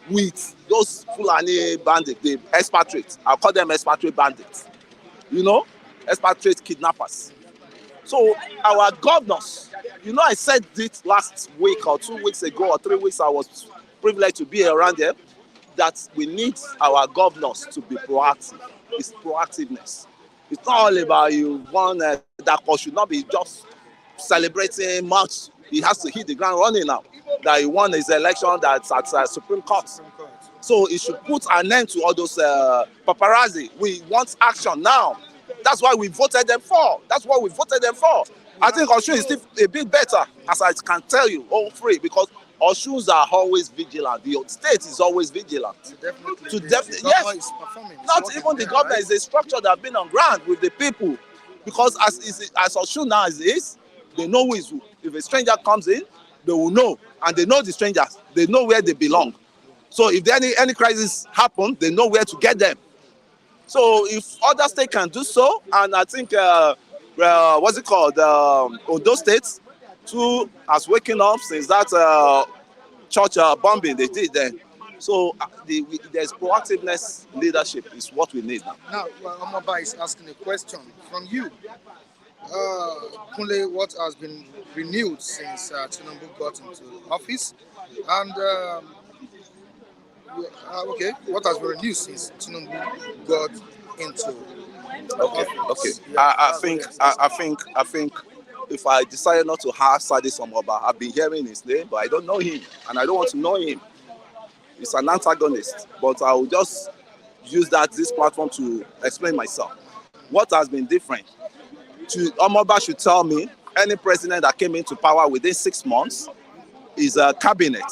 Speaker 5: with those Fulani bandits, the expatriates. I'll call them expatriate bandits. Expatriate kidnappers. So our governors, I said it last week or 2 weeks ago or 3 weeks, I was privileged to be around there, that we need our governors to be proactive. It's proactiveness. It's not all about you. One that should not be just celebrating much. He has to hit the ground running now. That he won his election that's at Supreme Court. So he should put an end to all those paparazzi. We want action now. That's why we voted them for. I think Osun is still a bit better, as I can tell you, all free, because Osuns are always vigilant. The state is always vigilant. Yes. Not even the government is a structure that has been on ground with the people. Because as Osun now is, they know who is who. If a stranger comes in, they will know. And they know the strangers. They know where they belong. So if any crisis happen, they know where to get them. So if other states can do so, and I think, Ondo State, too, has waking up since that church bombing they did then. So there's proactiveness, leadership is what we need now.
Speaker 1: Now, Omaba is asking a question from you. Kunle, what has been renewed since Tinubu got into office? And what has been renewed since Tinubu got into office?
Speaker 5: I think if I decided not to have Sadi Omaba, I've been hearing his name, but I don't know him, and I don't want to know him. He's an antagonist, but I will just use this platform to explain myself. What has been different? Omaba should tell me any president that came into power within 6 months his cabinet.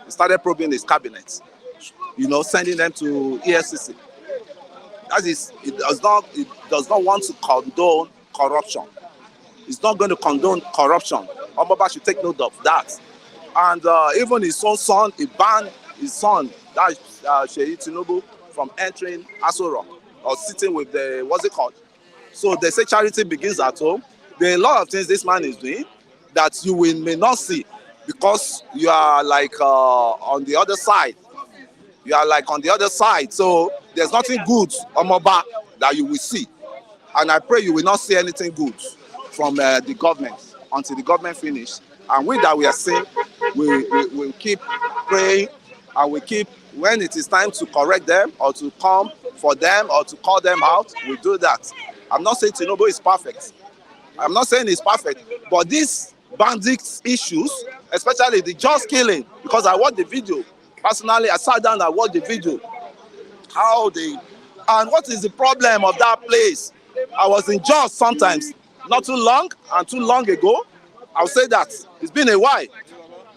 Speaker 5: He started probing his cabinet, sending them to EFCC. That is, it does not want to condone corruption. It's not going to condone corruption. Omoba should take note of that. And even his own son, he banned his son, that's Seyi Tinubu, from entering Aso Rock or sitting with the, what's it called? So they say charity begins at home. There are a lot of things this man is doing that you may not see because you are like on the other side. You are like on the other side. So there's nothing good, Omoba, that you will see. And I pray you will not see anything good from the government until the government finish. And with that we are saying, we'll keep praying and we keep, when it is time to correct them or to come for them or to call them out, we do that. I'm not saying Tinubu is perfect. I'm not saying he's perfect, but these bandit issues, especially the just killing, because I watched the video. Personally, I sat down and watched the video. And what is the problem of that place? I was in Jos sometimes, not too long ago. I'll say that. It's been a while.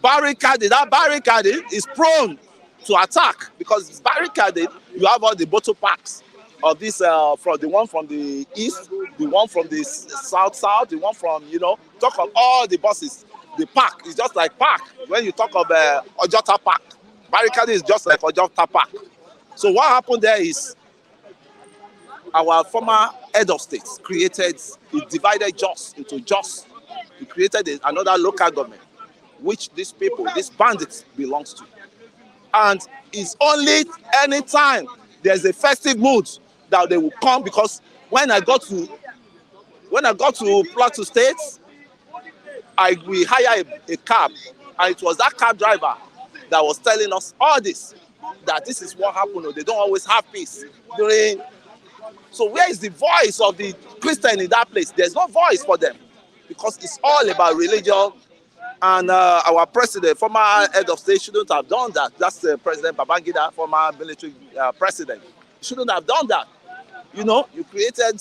Speaker 5: That barricading is prone to attack because it's barricaded. You have all the bottle packs of this, from the one from the east, the one from the south, the one from, talk of all the buses. The park is just like park. When you talk of Ojota Park, barricading is just like Ojota Park. So what happened there is our former head of state he divided Jos into Jos. He created another local government, which these bandits belongs to. And it's only anytime there's a festive mood that they will come, because when I got to Plateau State, we hired a cab, and it was that cab driver that was telling us all this, that this is what happened. They don't always have peace during. So where is the voice of the Christian in that place? There's no voice for them because it's all about religion. And our president, former head of state, shouldn't have done that. That's President Babangida, former military president. He shouldn't have done that. You created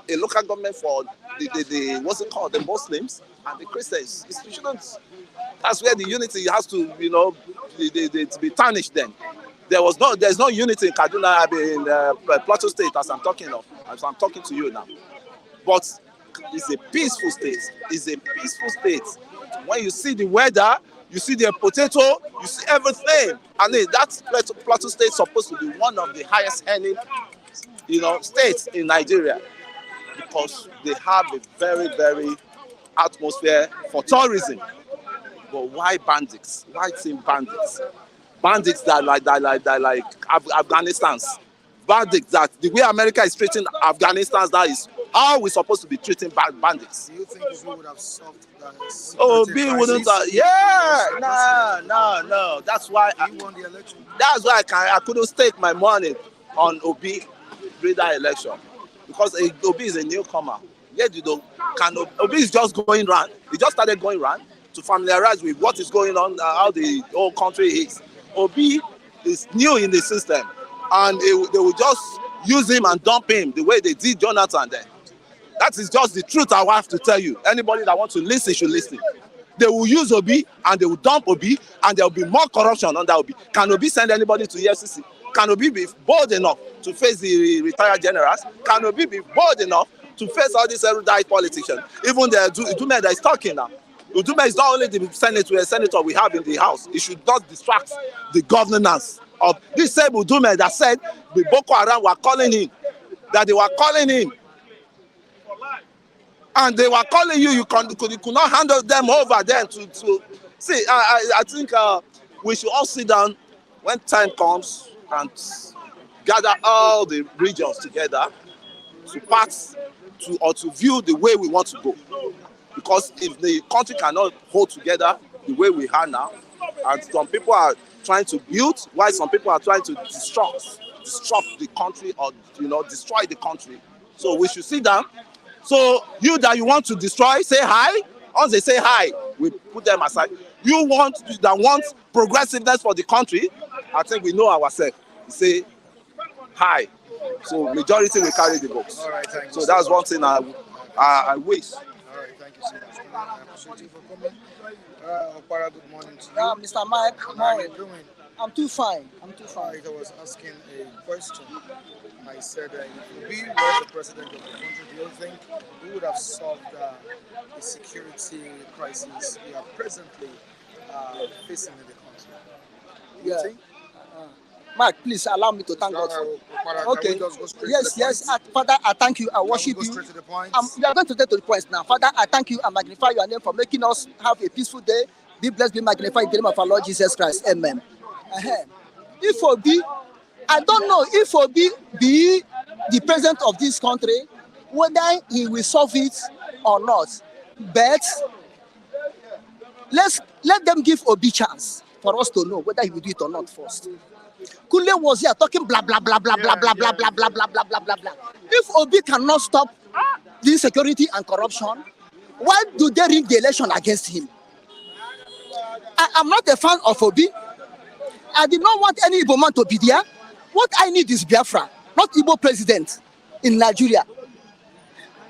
Speaker 5: a local government for the what's it called, the Muslims and the Christians. You shouldn't. That's where the unity has to, to be tarnished. Then there's no unity in Kaduna, in Plateau State, as I'm talking to you now. But it's a peaceful state. It's a peaceful state. When you see the weather, you see the potato, you see everything. And that Plateau State is supposed to be one of the highest earning, states in Nigeria, because they have a very, very atmosphere for tourism. But why bandits? Why team bandits? Bandits that like Afghanistan's. Bandits that the way America is treating Afghanistan, that is how we're supposed to be treating bandits.
Speaker 1: Do you think Obi would have solved that?
Speaker 5: Obi wouldn't have. No. That's why
Speaker 1: He won the election.
Speaker 5: That's why I couldn't stake my money on Obi during that election, because Obi is a newcomer. Yet Obi is just going around. He just started going around to familiarize with what is going on, how the whole country is. Obi is new in the system, and they will just use him and dump him the way they did Jonathan there. That is just the truth I have to tell you. Anybody that wants to listen should listen. They will use Obi and they will dump Obi, and there will be more corruption under Obi. Can Obi send anybody to EFCC? Can Obi be bold enough to face the retired generals? Can Obi be bold enough to face all these erudite politicians? Even the Udume that is talking now. Udume is not only the senator we have in the house. It should not distract the governance of this same Udume that said the Boko Haram were calling him, that they were calling him. And they were calling you could not handle them over then to see. I think we should all sit down when time comes and gather all the regions together to view the way we want to go. Because if the country cannot hold together the way we are now, and some people are trying to build, while some people are trying to disrupt the country or destroy the country. So we should sit down. So you that you want to destroy, say hi. Once they say hi, we put them aside. You that want progressiveness for the country, I think we know ourselves. Say hi. So majority will carry the votes.
Speaker 1: All right, thank you.
Speaker 5: So that's one thing I wish.
Speaker 1: All right, thank you. Thank you so much. I appreciate you for coming. Okpara, good morning to you.
Speaker 6: Mr. Mike,
Speaker 1: How are
Speaker 6: morning.
Speaker 1: you doing?
Speaker 6: I'm too fine. I'm too
Speaker 1: I
Speaker 6: fine.
Speaker 1: was asking a question. I said, if we were the president of the country, do you think we would have solved the security crisis we are presently facing in the country? Do you
Speaker 6: Yeah.
Speaker 1: think?
Speaker 6: Mike, please allow me to thank God for you.
Speaker 1: Okpara, can
Speaker 6: Okay.
Speaker 1: we just go straight
Speaker 6: Yes,
Speaker 1: to the
Speaker 6: yes.
Speaker 1: point?
Speaker 6: Father, I thank you. I
Speaker 1: Can we
Speaker 6: worship
Speaker 1: go
Speaker 6: you.
Speaker 1: straight to the point?
Speaker 6: We are going to get to the points now. Father, I thank you and magnify your name for making us have a peaceful day. Be blessed, be magnified in the name of our Lord Jesus Christ. Amen. If Obi, I don't know if Obi be the president of this country, whether he will solve it or not. But let them give Obi chance for us to know whether he will do it or not first. Kule was here talking blah blah blah blah blah blah blah blah blah blah blah blah blah blah. If Obi cannot stop the insecurity and corruption, why do they rig the election against him? I'm not a fan of Obi. I did not want any Igbo man to be there. What I need is Biafra, not Igbo president in Nigeria.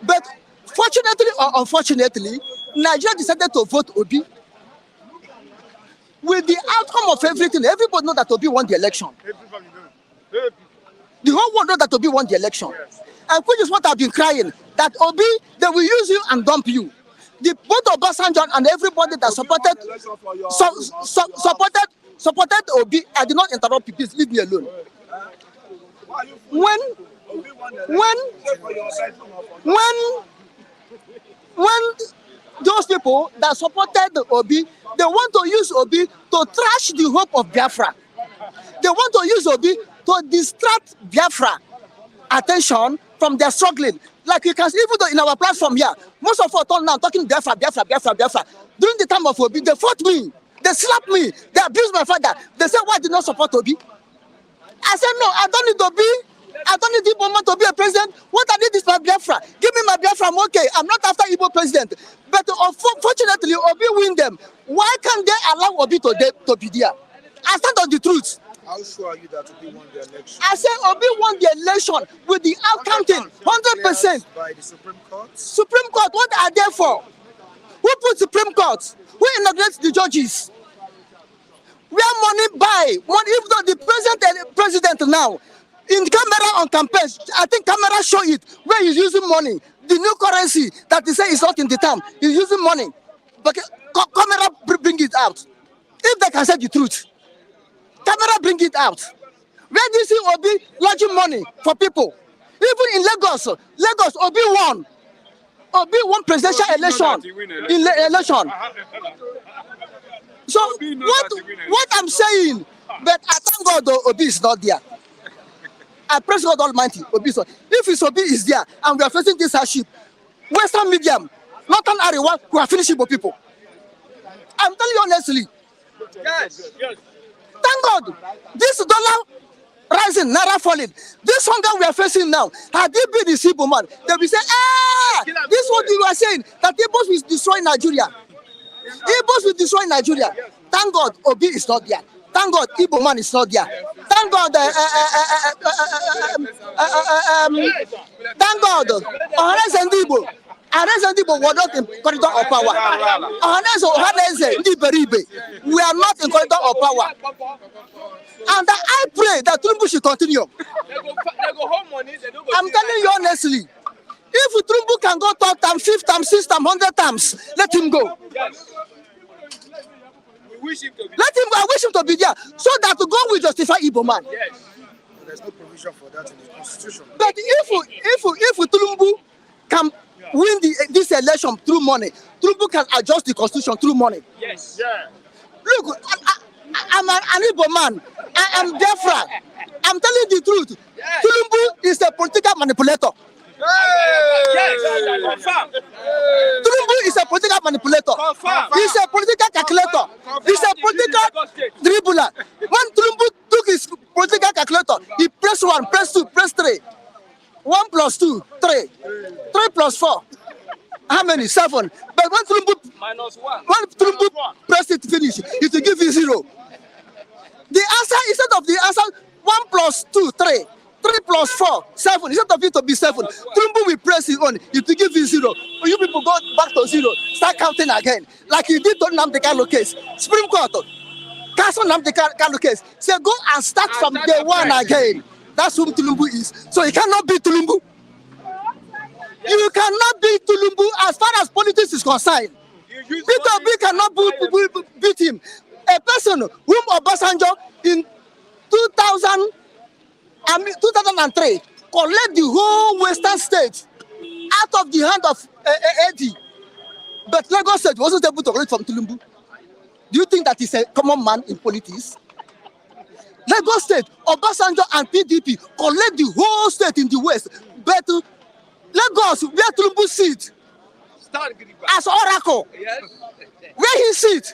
Speaker 6: But fortunately or unfortunately, Nigeria decided to vote Obi. With the outcome of everything, everybody knows that Obi won the election. The whole world knows that Obi won the election. And which is what I've been crying, that Obi, they will use you and dump you. The both Obasanjo and everybody that supported Obi, I did not interrupt you, please leave me alone. When those people that supported Obi, they want to use Obi to trash the hope of Biafra. They want to use Obi to distract Biafra attention from their struggling. Like you can see, even though in our platform here, most of us are now talking Biafra. During the time of Obi, they fought me, they slapped me, they abused my father. They said, why did not support Obi? I said, no, I don't need Obi. I don't need Igbo to be a president. What I need is my Biafra. Give me my Biafra, I'm okay. I'm not after Igbo president. But unfortunately, Obi win them. Why can't they allow Obi to be there? I stand on the truth.
Speaker 1: How sure are you that Obi won the election?
Speaker 6: I said Obi won the election with the outcounting, 100%.
Speaker 1: By the Supreme Court?
Speaker 6: Supreme Court, what are they for? Who put Supreme Court? Who inaugurates the judges? Where money buy? Money, even though the president now, in camera on campaign, I think camera show it, where he's using money. The new currency that he say is not in the town, he's using money. But camera bring it out. If they can say the truth, camera bring it out. Where do you see Obi lodging money for people? Even in Lagos, Obi won. Obi won presidential election. Election. So what I'm saying, but I thank God though, Obi is not there. I praise God Almighty. Obi is not. If Obi is there and we are facing this hardship, Western medium, Northern Arewa, we are finishing Igbo people. I'm telling you honestly.
Speaker 3: Yes.
Speaker 6: Thank God. This dollar rising, naira falling. This hunger we are facing now, had it been the Igbo man, they will say, this is what you are saying, that Igbos will destroy Nigeria. Igbos will destroy Nigeria. Thank God, Obi is not there. Thank God, Igbo man is not there. Thank God, thank God, Ohanes and Igbo. Ohanes and Igbo were not in corridor of power. We are not in corridor of power. And I pray that Tinubu should continue. I'm telling you honestly, if Tinubu can go third time, fifth time, sixth time, 100 times, let him go. Let him go. I wish him to be there so that God will justify Igbo man.
Speaker 1: There's no provision for that in the constitution.
Speaker 6: But if Tinubu can win this election through money, Tinubu can adjust the constitution through money.
Speaker 3: Yes. Yeah.
Speaker 6: Look, I'm an Igbo man. I am Biafra. I'm telling you the truth. Yes. Tinubu is a political manipulator.
Speaker 3: Yes. Confirm.
Speaker 6: Tinubu is a political manipulator.
Speaker 3: Confirm.
Speaker 6: He's a political calculator. He's a political dribbler. When Tinubu took his political calculator, he pressed 1, pressed 2, pressed 3. 1 plus 2, 3. 3 plus 4. How many? 7. But when Tinubu pressed it finish, it will give you 0. The answer, instead of the answer 1 plus 2, 3. 3 plus 4, 7. Instead of it to be 7, Tulumbu will press his own. It will give you 0. You people go back to 0. Start counting again. Like you did on Nnamdi Kanu case. Supreme Court. Cancel Nnamdi Kanu case. Say go and start from day 1 again. That's who Tulumbu is. So you cannot beat Tulumbu. You cannot beat Tulumbu as far as politics is concerned. Peter Obi cannot beat him. A person whom Obasanjo in 2003 collect the whole Western state out of the hand of AD. But Lagos State wasn't able to collect from Tulumbu. Do you think that he's a common man in politics? Lagos State, Obasanjo and PDP collect the whole state in the West. But Lagos, where Tulumbu sit as oracle, where he sit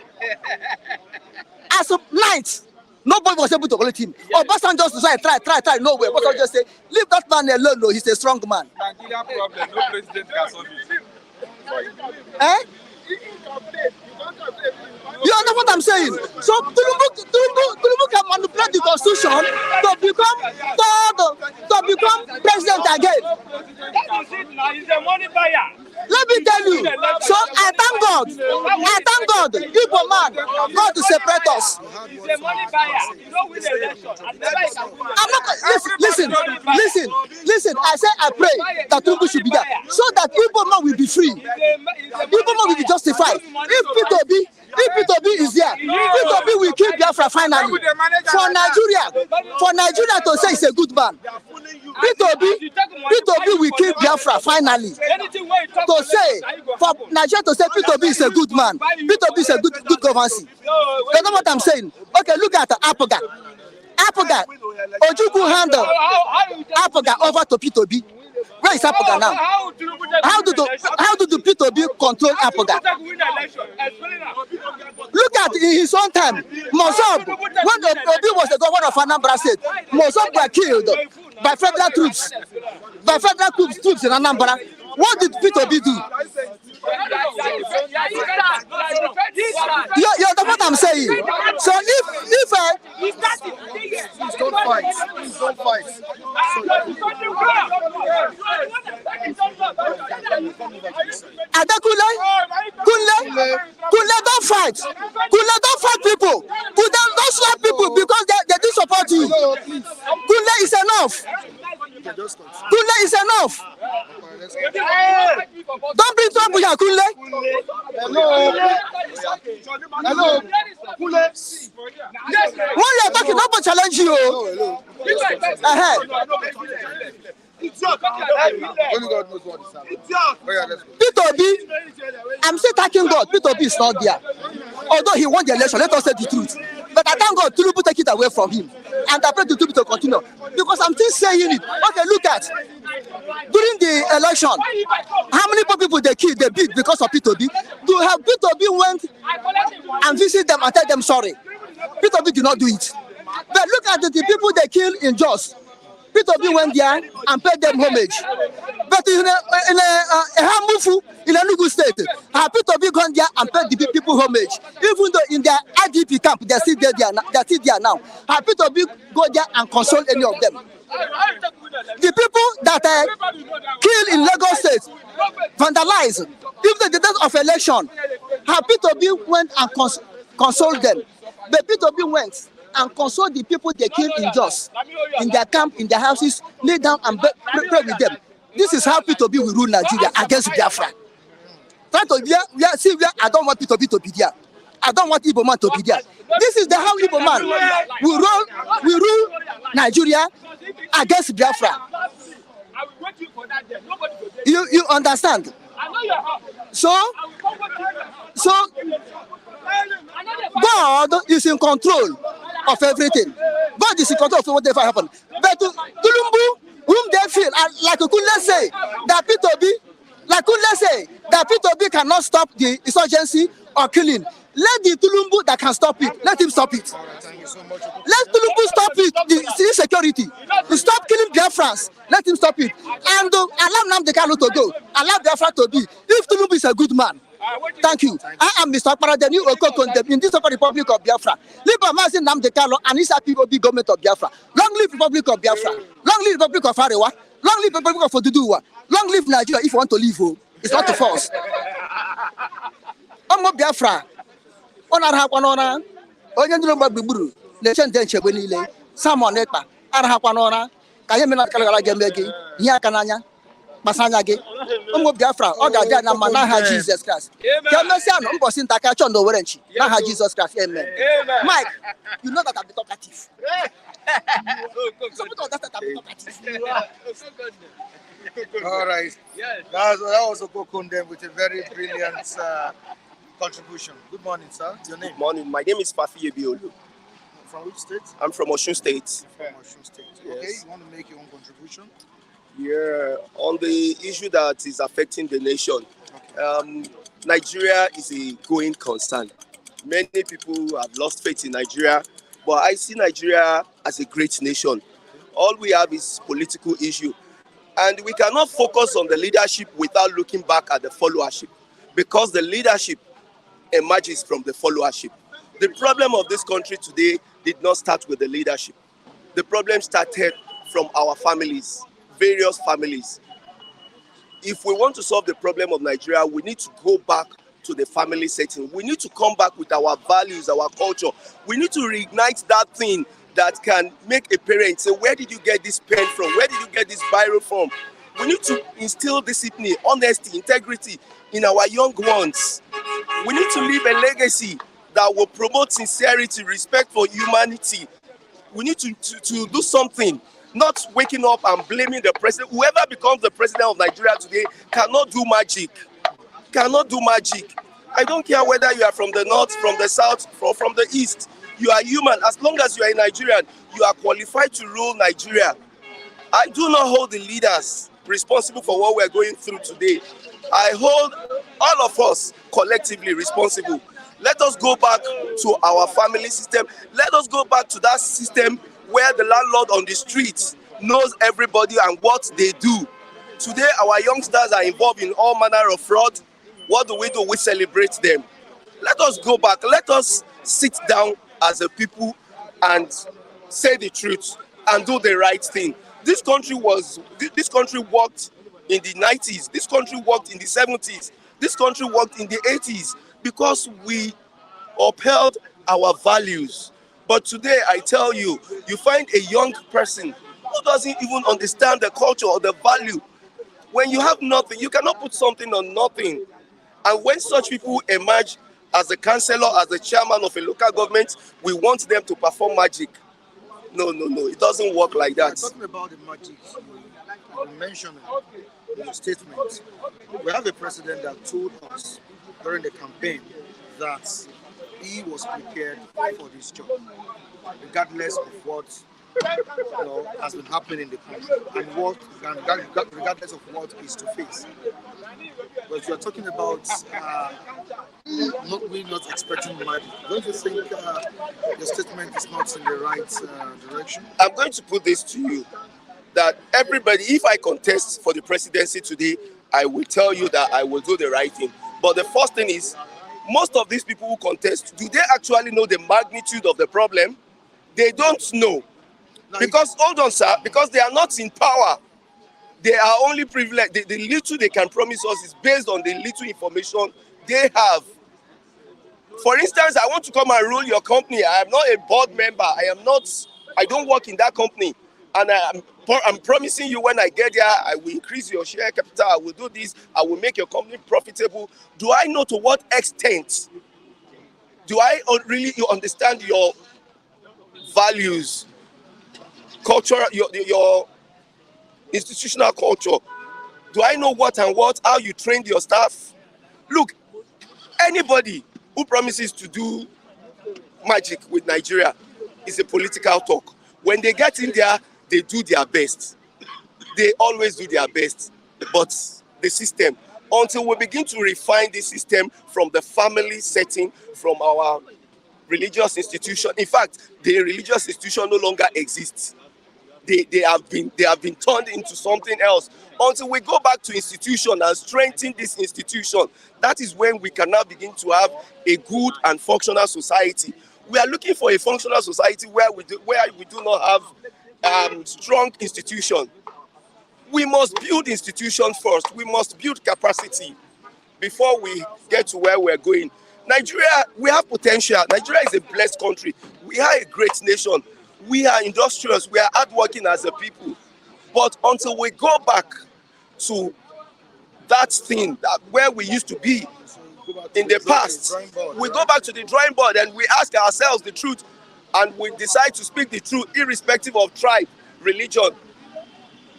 Speaker 6: as a knight, nobody was able to collect him. Obasanjo just try, no way. Obasanjo just say, leave that man alone, no, he's a strong man.
Speaker 2: Nigeria problem, no president can solve it.
Speaker 6: Eh? You understand what I'm saying? So Tulumbu can manipulate the constitution to become president again.
Speaker 7: He's a money buyer.
Speaker 6: Let me tell you. So I thank God. Igbo man, God to separate us.
Speaker 7: He's a money buyer. You don't win the election.
Speaker 6: I'm not. Listen. I say I pray that Tulumbu should be there so that Igbo man will be free. Igbo man will be justified. If Peter Obi is there, Peter Obi will kill Biafra finally. For Nigeria to say he's a good man, Peter Obi will kill Biafra finally. To say, for Nigeria to say Peter Obi is a good man, Peter Obi is a good governance. You know what I'm saying? Okay, look at Apoga. Ojukwu handle Apoga over to Peter Obi. Where is Apoga now? How do the Peter Obi control Apoga? Look at in his own time, Mozob, when Obi was the governor of Anambra State, Mozob were killed by federal troops in Anambra. What did Peter Obi do? You know what I'm saying? So if
Speaker 1: Please don't fight.
Speaker 6: Adekule, don't fight. Kule don't fight people. Kule don't slap people because they do support you. Kule is enough. Kule is enough. Don't bring trouble here, Kule.
Speaker 1: Hello. Kule.
Speaker 6: When you are talking, nobody challenge you.
Speaker 1: Only God knows what is happening.
Speaker 6: Peter Obi, I'm still thanking God. Peter Obi is not there. Although he won the election, let us say the truth. But I thank God, Tulumbu take it away from him. And I pray to Tulumbu to continue. Because I'm still saying it. Okay, look at. During the election, how many people they killed, they beat because of Peter Obi? To have Peter Obi went and visit them and tell them sorry. Peter Obi did not do it. But look at the people they killed in Jos. Peter Obi went there and paid them homage. But in Hamufu, in Enugu State, Peter Obi gone there and paid the people homage. Even though in their IDP camp, they're still there now. Peter Obi go there and console any of them. The people that killed in Lagos State, vandalized, even the day of election, Peter Obi went and consoled them. But Peter Obi went and console the people they killed in Jos, in their camp, in their houses, lay down and pray with them. This is how Peter Obi will rule Nigeria against Biafra. I don't want Peter Obi to be there. I don't want Igbo man to be there. This is how Igbo man will rule Nigeria against Biafra. You understand? So God is in control of everything. God is in control of whatever happens. But Tulumbu, whom they feel, like Kunle say, that Peter Obi cannot stop the insurgency or killing. Let the Tulumbu that can stop it, let him stop it. Let Tulumbu stop it, the insecurity. Stop killing Biafrans, let him stop it. And allow Nnamdi Kanu to go, allow Biafra to be. If Tulumbu is a good man, Thank you. I am Mr. Okpara, the new Okokonde in this Republic of Biafra. Live by Mazin Nnamdi Kanu and his POB government of Biafra. Long live Republic of Biafra. Long live Republic of Arewa. Long live Republic of Oduduwa. Long live Nigeria if you want to live. It's not to force. Omo Biafra. Onara Kwanona. Onye nduru gbagburu. Na-eche nde nchegbe niile. Simon Ekpa. Araha Kwanona. Ka ihe mena kala ga-eme gị. Ihe aka n'anya. Masanya gị. Ụmụ Biafra ọ ga-adị na mma n'aha Jesus Christ. Ka emesịa nụ mbọsị nta ka chọọ n'Owere nchi n'aha Jesus Christ. Amen. Mike, you know that I'm the talkative. Somebody understand that I'm talkative.
Speaker 1: All right. That was Okokonde with a very brilliant contribution. Good morning, sir. Your name?
Speaker 8: Good morning. My name is Fafi Ebiolu.
Speaker 1: From which state?
Speaker 8: I'm from Osun State.
Speaker 1: From Osun State.
Speaker 8: Yes.
Speaker 1: Okay, you want to make your own contribution?
Speaker 8: Yeah, on the issue that is affecting the nation, Nigeria is a going concern. Many people have lost faith in Nigeria, but I see Nigeria as a great nation. All we have is political issue, and we cannot focus on the leadership without looking back at the followership, because the leadership emerges from the followership. The problem of this country today did not start with the leadership. The problem started from our families. Various families. If we want to solve the problem of Nigeria, we need to go back to the family setting. We need to come back with our values, our culture. We need to reignite that thing that can make a parent say, where did you get this pen from? Where did you get this biro from? We need to instill discipline, honesty, integrity in our young ones. We need to leave a legacy that will promote sincerity, respect for humanity. We need to do something. Not waking up and blaming the president. Whoever becomes the president of Nigeria today cannot do magic. Cannot do magic. I don't care whether you are from the north, from the south, or from the east. You are human. As long as you are a Nigerian, you are qualified to rule Nigeria. I do not hold the leaders responsible for what we are going through today. I hold all of us collectively responsible. Let us go back to our family system. Let us go back to that system where the landlord on the street knows everybody and what they do. Today, our youngsters are involved in all manner of fraud. What do? We celebrate them. Let us go back. Let us sit down as a people and say the truth and do the right thing. This country worked in the 90s. This country worked in the 70s. This country worked in the 80s because we upheld our values. But today, I tell you, you find a young person who doesn't even understand the culture or the value. When you have nothing, you cannot put something on nothing. And when such people emerge as a councillor, as a chairman of a local government, we want them to perform magic. No, it doesn't work like that.
Speaker 1: Talking about the magic, you mentioned in your statement. We have a president that told us during the campaign that he was prepared for this job, regardless of what has been happening in the country and regardless of what is to face. But you're talking about not expecting magic. Don't you think your statement is not in the right direction?
Speaker 8: I'm going to put this to you, that everybody, if I contest for the presidency today, I will tell you that I will do the right thing. But the first thing is, most of these people who contest, do they actually know the magnitude of the problem? They don't know. Because, hold on, sir, because they are not in power. They are only privileged. The little they can promise us is based on the little information they have. For instance, I want to come and rule your company. I am not a board member. I don't work in that company. And I'm promising you, when I get there, I will increase your share capital. I will do this. I will make your company profitable. Do I know to what extent? Do I really understand your values, culture, your institutional culture? Do I know what and what, how you trained your staff? Look, anybody who promises to do magic with Nigeria is a political talk. When they get in there, they do their best. They always do their best. But the system, until we begin to refine the system from the family setting, from our religious institution. In fact, the religious institution no longer exists. they have been turned into something else. Until we go back to institution and strengthen this institution, that is when we can now begin to have a good and functional society. We are looking for a functional society where we do not have strong institution. We must build institutions first. We must build capacity before we get to where we're going. Nigeria, we have potential. Nigeria is a blessed country. We are a great nation. We are industrious. We are hardworking as a people. But until we go back to that thing where we used to be in the past, we go back to the drawing board and we ask ourselves the truth, and we decide to speak the truth irrespective of tribe, religion.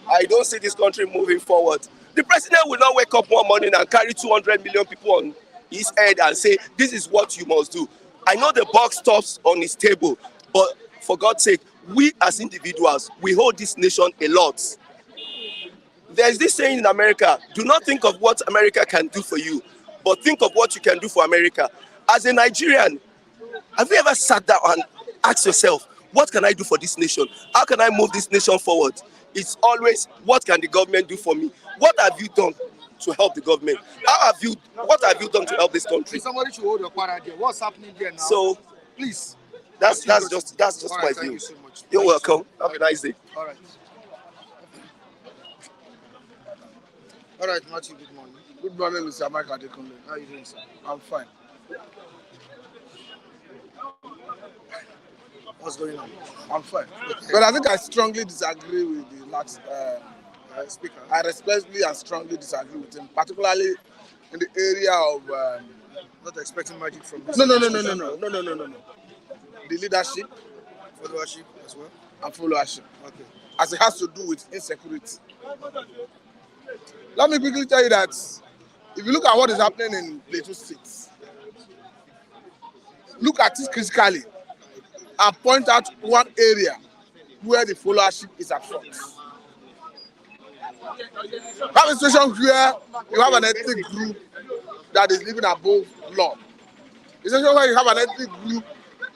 Speaker 8: I don't see this country moving forward. The president will not wake up one morning and carry 200 million people on his head and say, this is what you must do. I know the buck stops on his table, but for God's sake, we as individuals, we hold this nation a lot. There's this saying in America, do not think of what America can do for you, but think of what you can do for America. As a Nigerian, have you ever sat down and asked yourself, what can I do for this nation? How can I move this nation forward? It's always, what can the government do for me? What have you done to help the government? What have you done to help this country?
Speaker 1: Somebody should hold your quarter there. What's happening there now?
Speaker 8: So
Speaker 1: please.
Speaker 8: That's just my view.
Speaker 1: You so much.
Speaker 8: You're welcome. Have a nice day.
Speaker 1: All right. All right, Matthew, good morning.
Speaker 9: Good morning, Mr. Mike Adekunle.
Speaker 1: How are you doing, sir?
Speaker 9: I'm fine.
Speaker 1: What's going on?
Speaker 9: I'm fine. But I think I strongly disagree with the last
Speaker 1: Speaker.
Speaker 9: I respectfully and strongly disagree with him, particularly in the area of
Speaker 1: Not expecting magic from this.
Speaker 9: no. The leadership
Speaker 1: Followership as well.
Speaker 9: and followership,
Speaker 1: Okay.
Speaker 9: as it has to do with insecurity. Let me quickly tell you that if you look at what is happening in Plateau State, look at it critically and point out one area where the followership is at fault. Have a situation where you have an ethnic group that is living above law. It's a situation where you have an ethnic group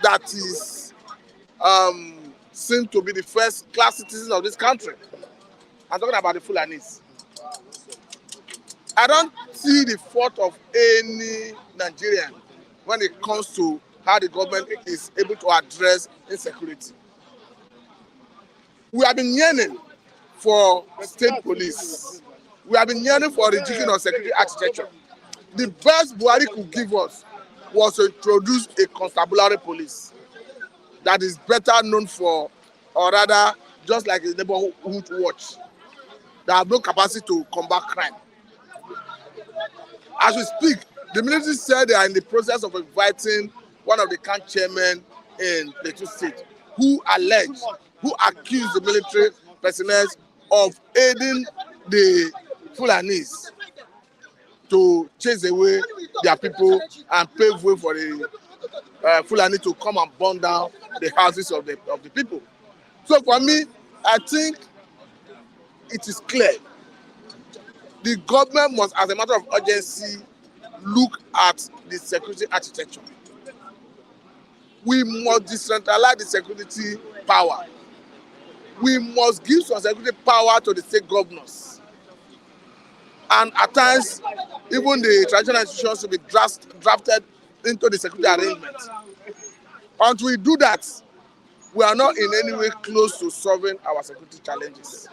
Speaker 9: that is seen to be the first class citizens of this country. I'm talking about the Fulanis. I don't see the fault of any Nigerian when it comes to how the government is able to address insecurity. We have been yearning for state police. We have been yearning for a rejigging of security architecture. The best Buhari could give us was to introduce a constabulary police that is better known for, or rather, just like a neighborhood watch, that have no capacity to combat crime. As we speak, the military said they are in the process of inviting one of the camp chairmen in Plateau State, who accused the military personnel of aiding the Fulanis to chase away their people and pave way for the Fulani to come and burn down the houses of the people. So for me, I think it is clear. The government must, as a matter of urgency, look at the security architecture. We must decentralize the security power. We must give some security power to the state governors. And at times, even the traditional institutions should be drafted into the security arrangement. Until we do that, we are not in any way close to solving our security challenges.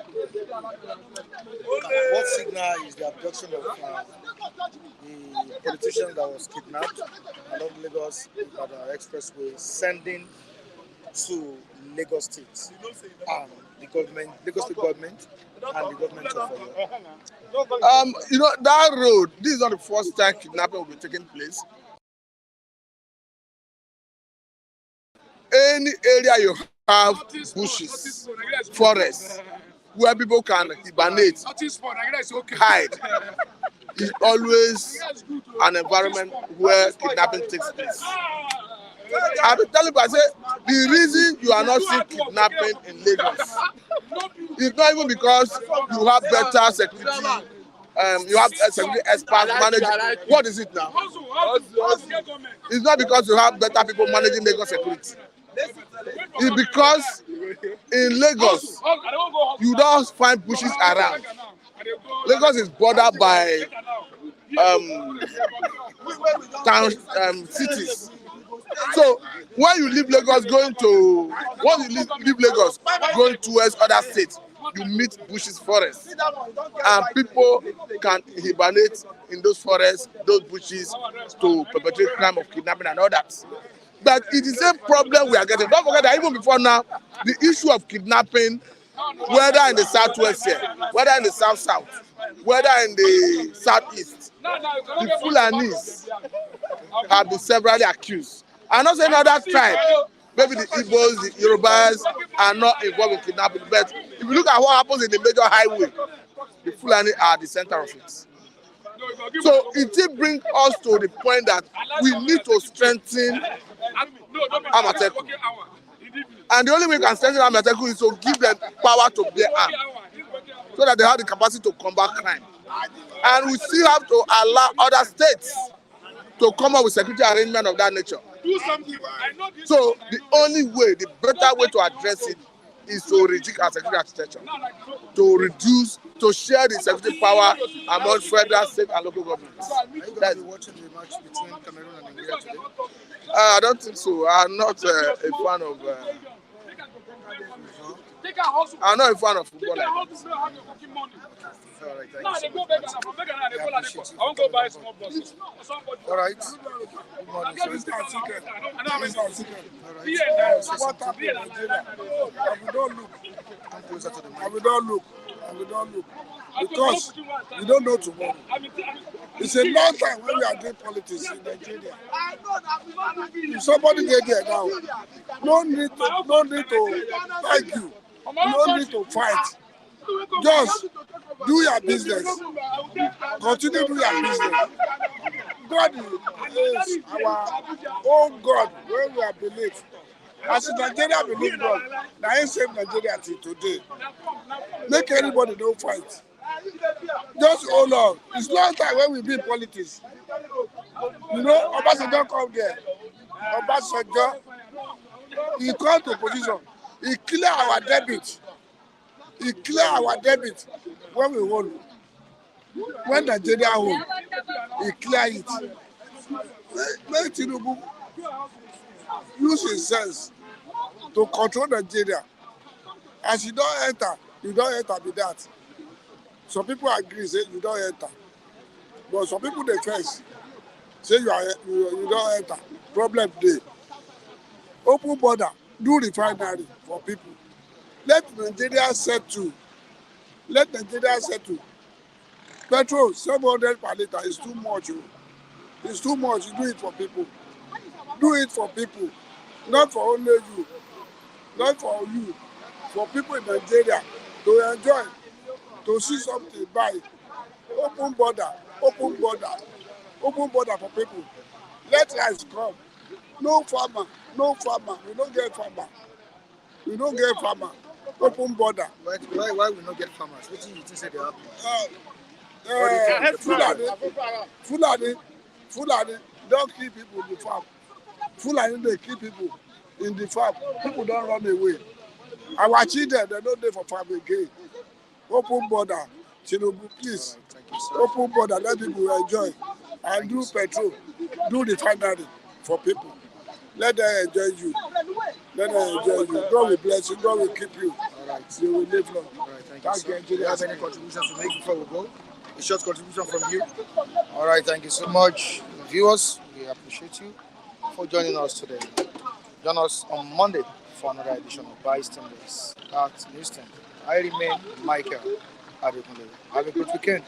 Speaker 1: What signal is the abduction of the politician that was kidnapped along Lagos Expressway sending to Lagos State and the government, Lagos State government, and the government of Oyo?
Speaker 9: That road, this is not the first time kidnapping will be taking place. Any area you have bushes, forests, where people can hibernate, hide, is always an environment where kidnapping takes place. I've been telling you, I say, the reason you are not seeing kidnapping in Lagos is not even because you have better security, you have security experts managing. What is it now? It's not because you have better people managing Lagos security. It's because in Lagos, you don't find bushes around. Lagos is bordered by cities. So when you leave Lagos going towards other states, you meet bushes, forests, and people can hibernate in those forests, those bushes, to perpetrate crime of kidnapping and all that. But it is a problem we are getting. Don't forget that even before now, the issue of kidnapping, whether in the southwest here, whether in the south, whether in the southeast, the Fulanis have been severally accused. And also another tribe, maybe the Igbos, the Yorubas are not involved in kidnapping. But if you look at what happens in the major highway, the Fulani are the center of it. So it brings us to the point that we need to strengthen Amateku. And the only way we can strengthen Amateku is to give them power to bear arms, so that they have the capacity to combat crime. And we still have to allow other states to come up with security arrangement of that nature. So the only way, the better way to address it is to rejig our security architecture, to reduce, to share the security power among federal, state, and local governments.
Speaker 1: Are you going to be watching the match between Cameroon and Nigeria today?
Speaker 9: I don't think so. I'm not a fan of. I'm not a fan of football. Like that.
Speaker 1: All right, thank you so much. All right. Good morning, sir.
Speaker 10: What happened in Nigeria? And we don't look.
Speaker 1: Come closer to the mic.
Speaker 10: And we don't look. And we don't look. Because we don't know tomorrow. It's a long time when we are doing politics in Nigeria. If somebody get there now, no need to argue. No need to fight. Just do your business. Continue to do your business. God is our own God, where we are believed. As in Nigeria believe God, I ain't save Nigeria till today. Make anybody don't fight. Just hold on. It's long time when we be in politics. You know, Obasanjo come there. Obasanjo, he come to position. He clear our debit. He clear our debit when we hold. When Nigeria hold, he clear it. Let Tinubu use his sense to control Nigeria. As you don't enter be that. Some people agree, say you don't enter. But some people they face, say you don't enter. Problem there. Open border, do refinery for people. Let Nigeria settle. Let Nigeria settle. Petrol, 700 per litre is too much. It's too much. You do it for people. Do it for people. Not for only you. Not for you. For people in Nigeria to enjoy, to see something, buy. Open border. Open border. Open border for people. Let rice come. No farmer. No farmer. We don't get farmer. We don't get farmer. Open border.
Speaker 1: Why we not get farmers? What do you think they happen?
Speaker 10: Fulani don't kill people in the farm. Fulani they kill people in the farm. People don't run away. Our children, they don't dey for farm again. Open border. Tinubu, please. Open border. Let people enjoy and do petrol, do refinery for people. Let them enjoy you. Let them enjoy you. God will bless you. God will keep you.
Speaker 1: All right.
Speaker 10: You will live long.
Speaker 1: All right, thank you. Do you have any contribution to make before we go? A short contribution from you. All right, thank you so much. Viewers, we appreciate you for joining us today. Join us on Monday for another edition of Bystanders at Newsstand. I remain Michael Adekunle. Have a good weekend.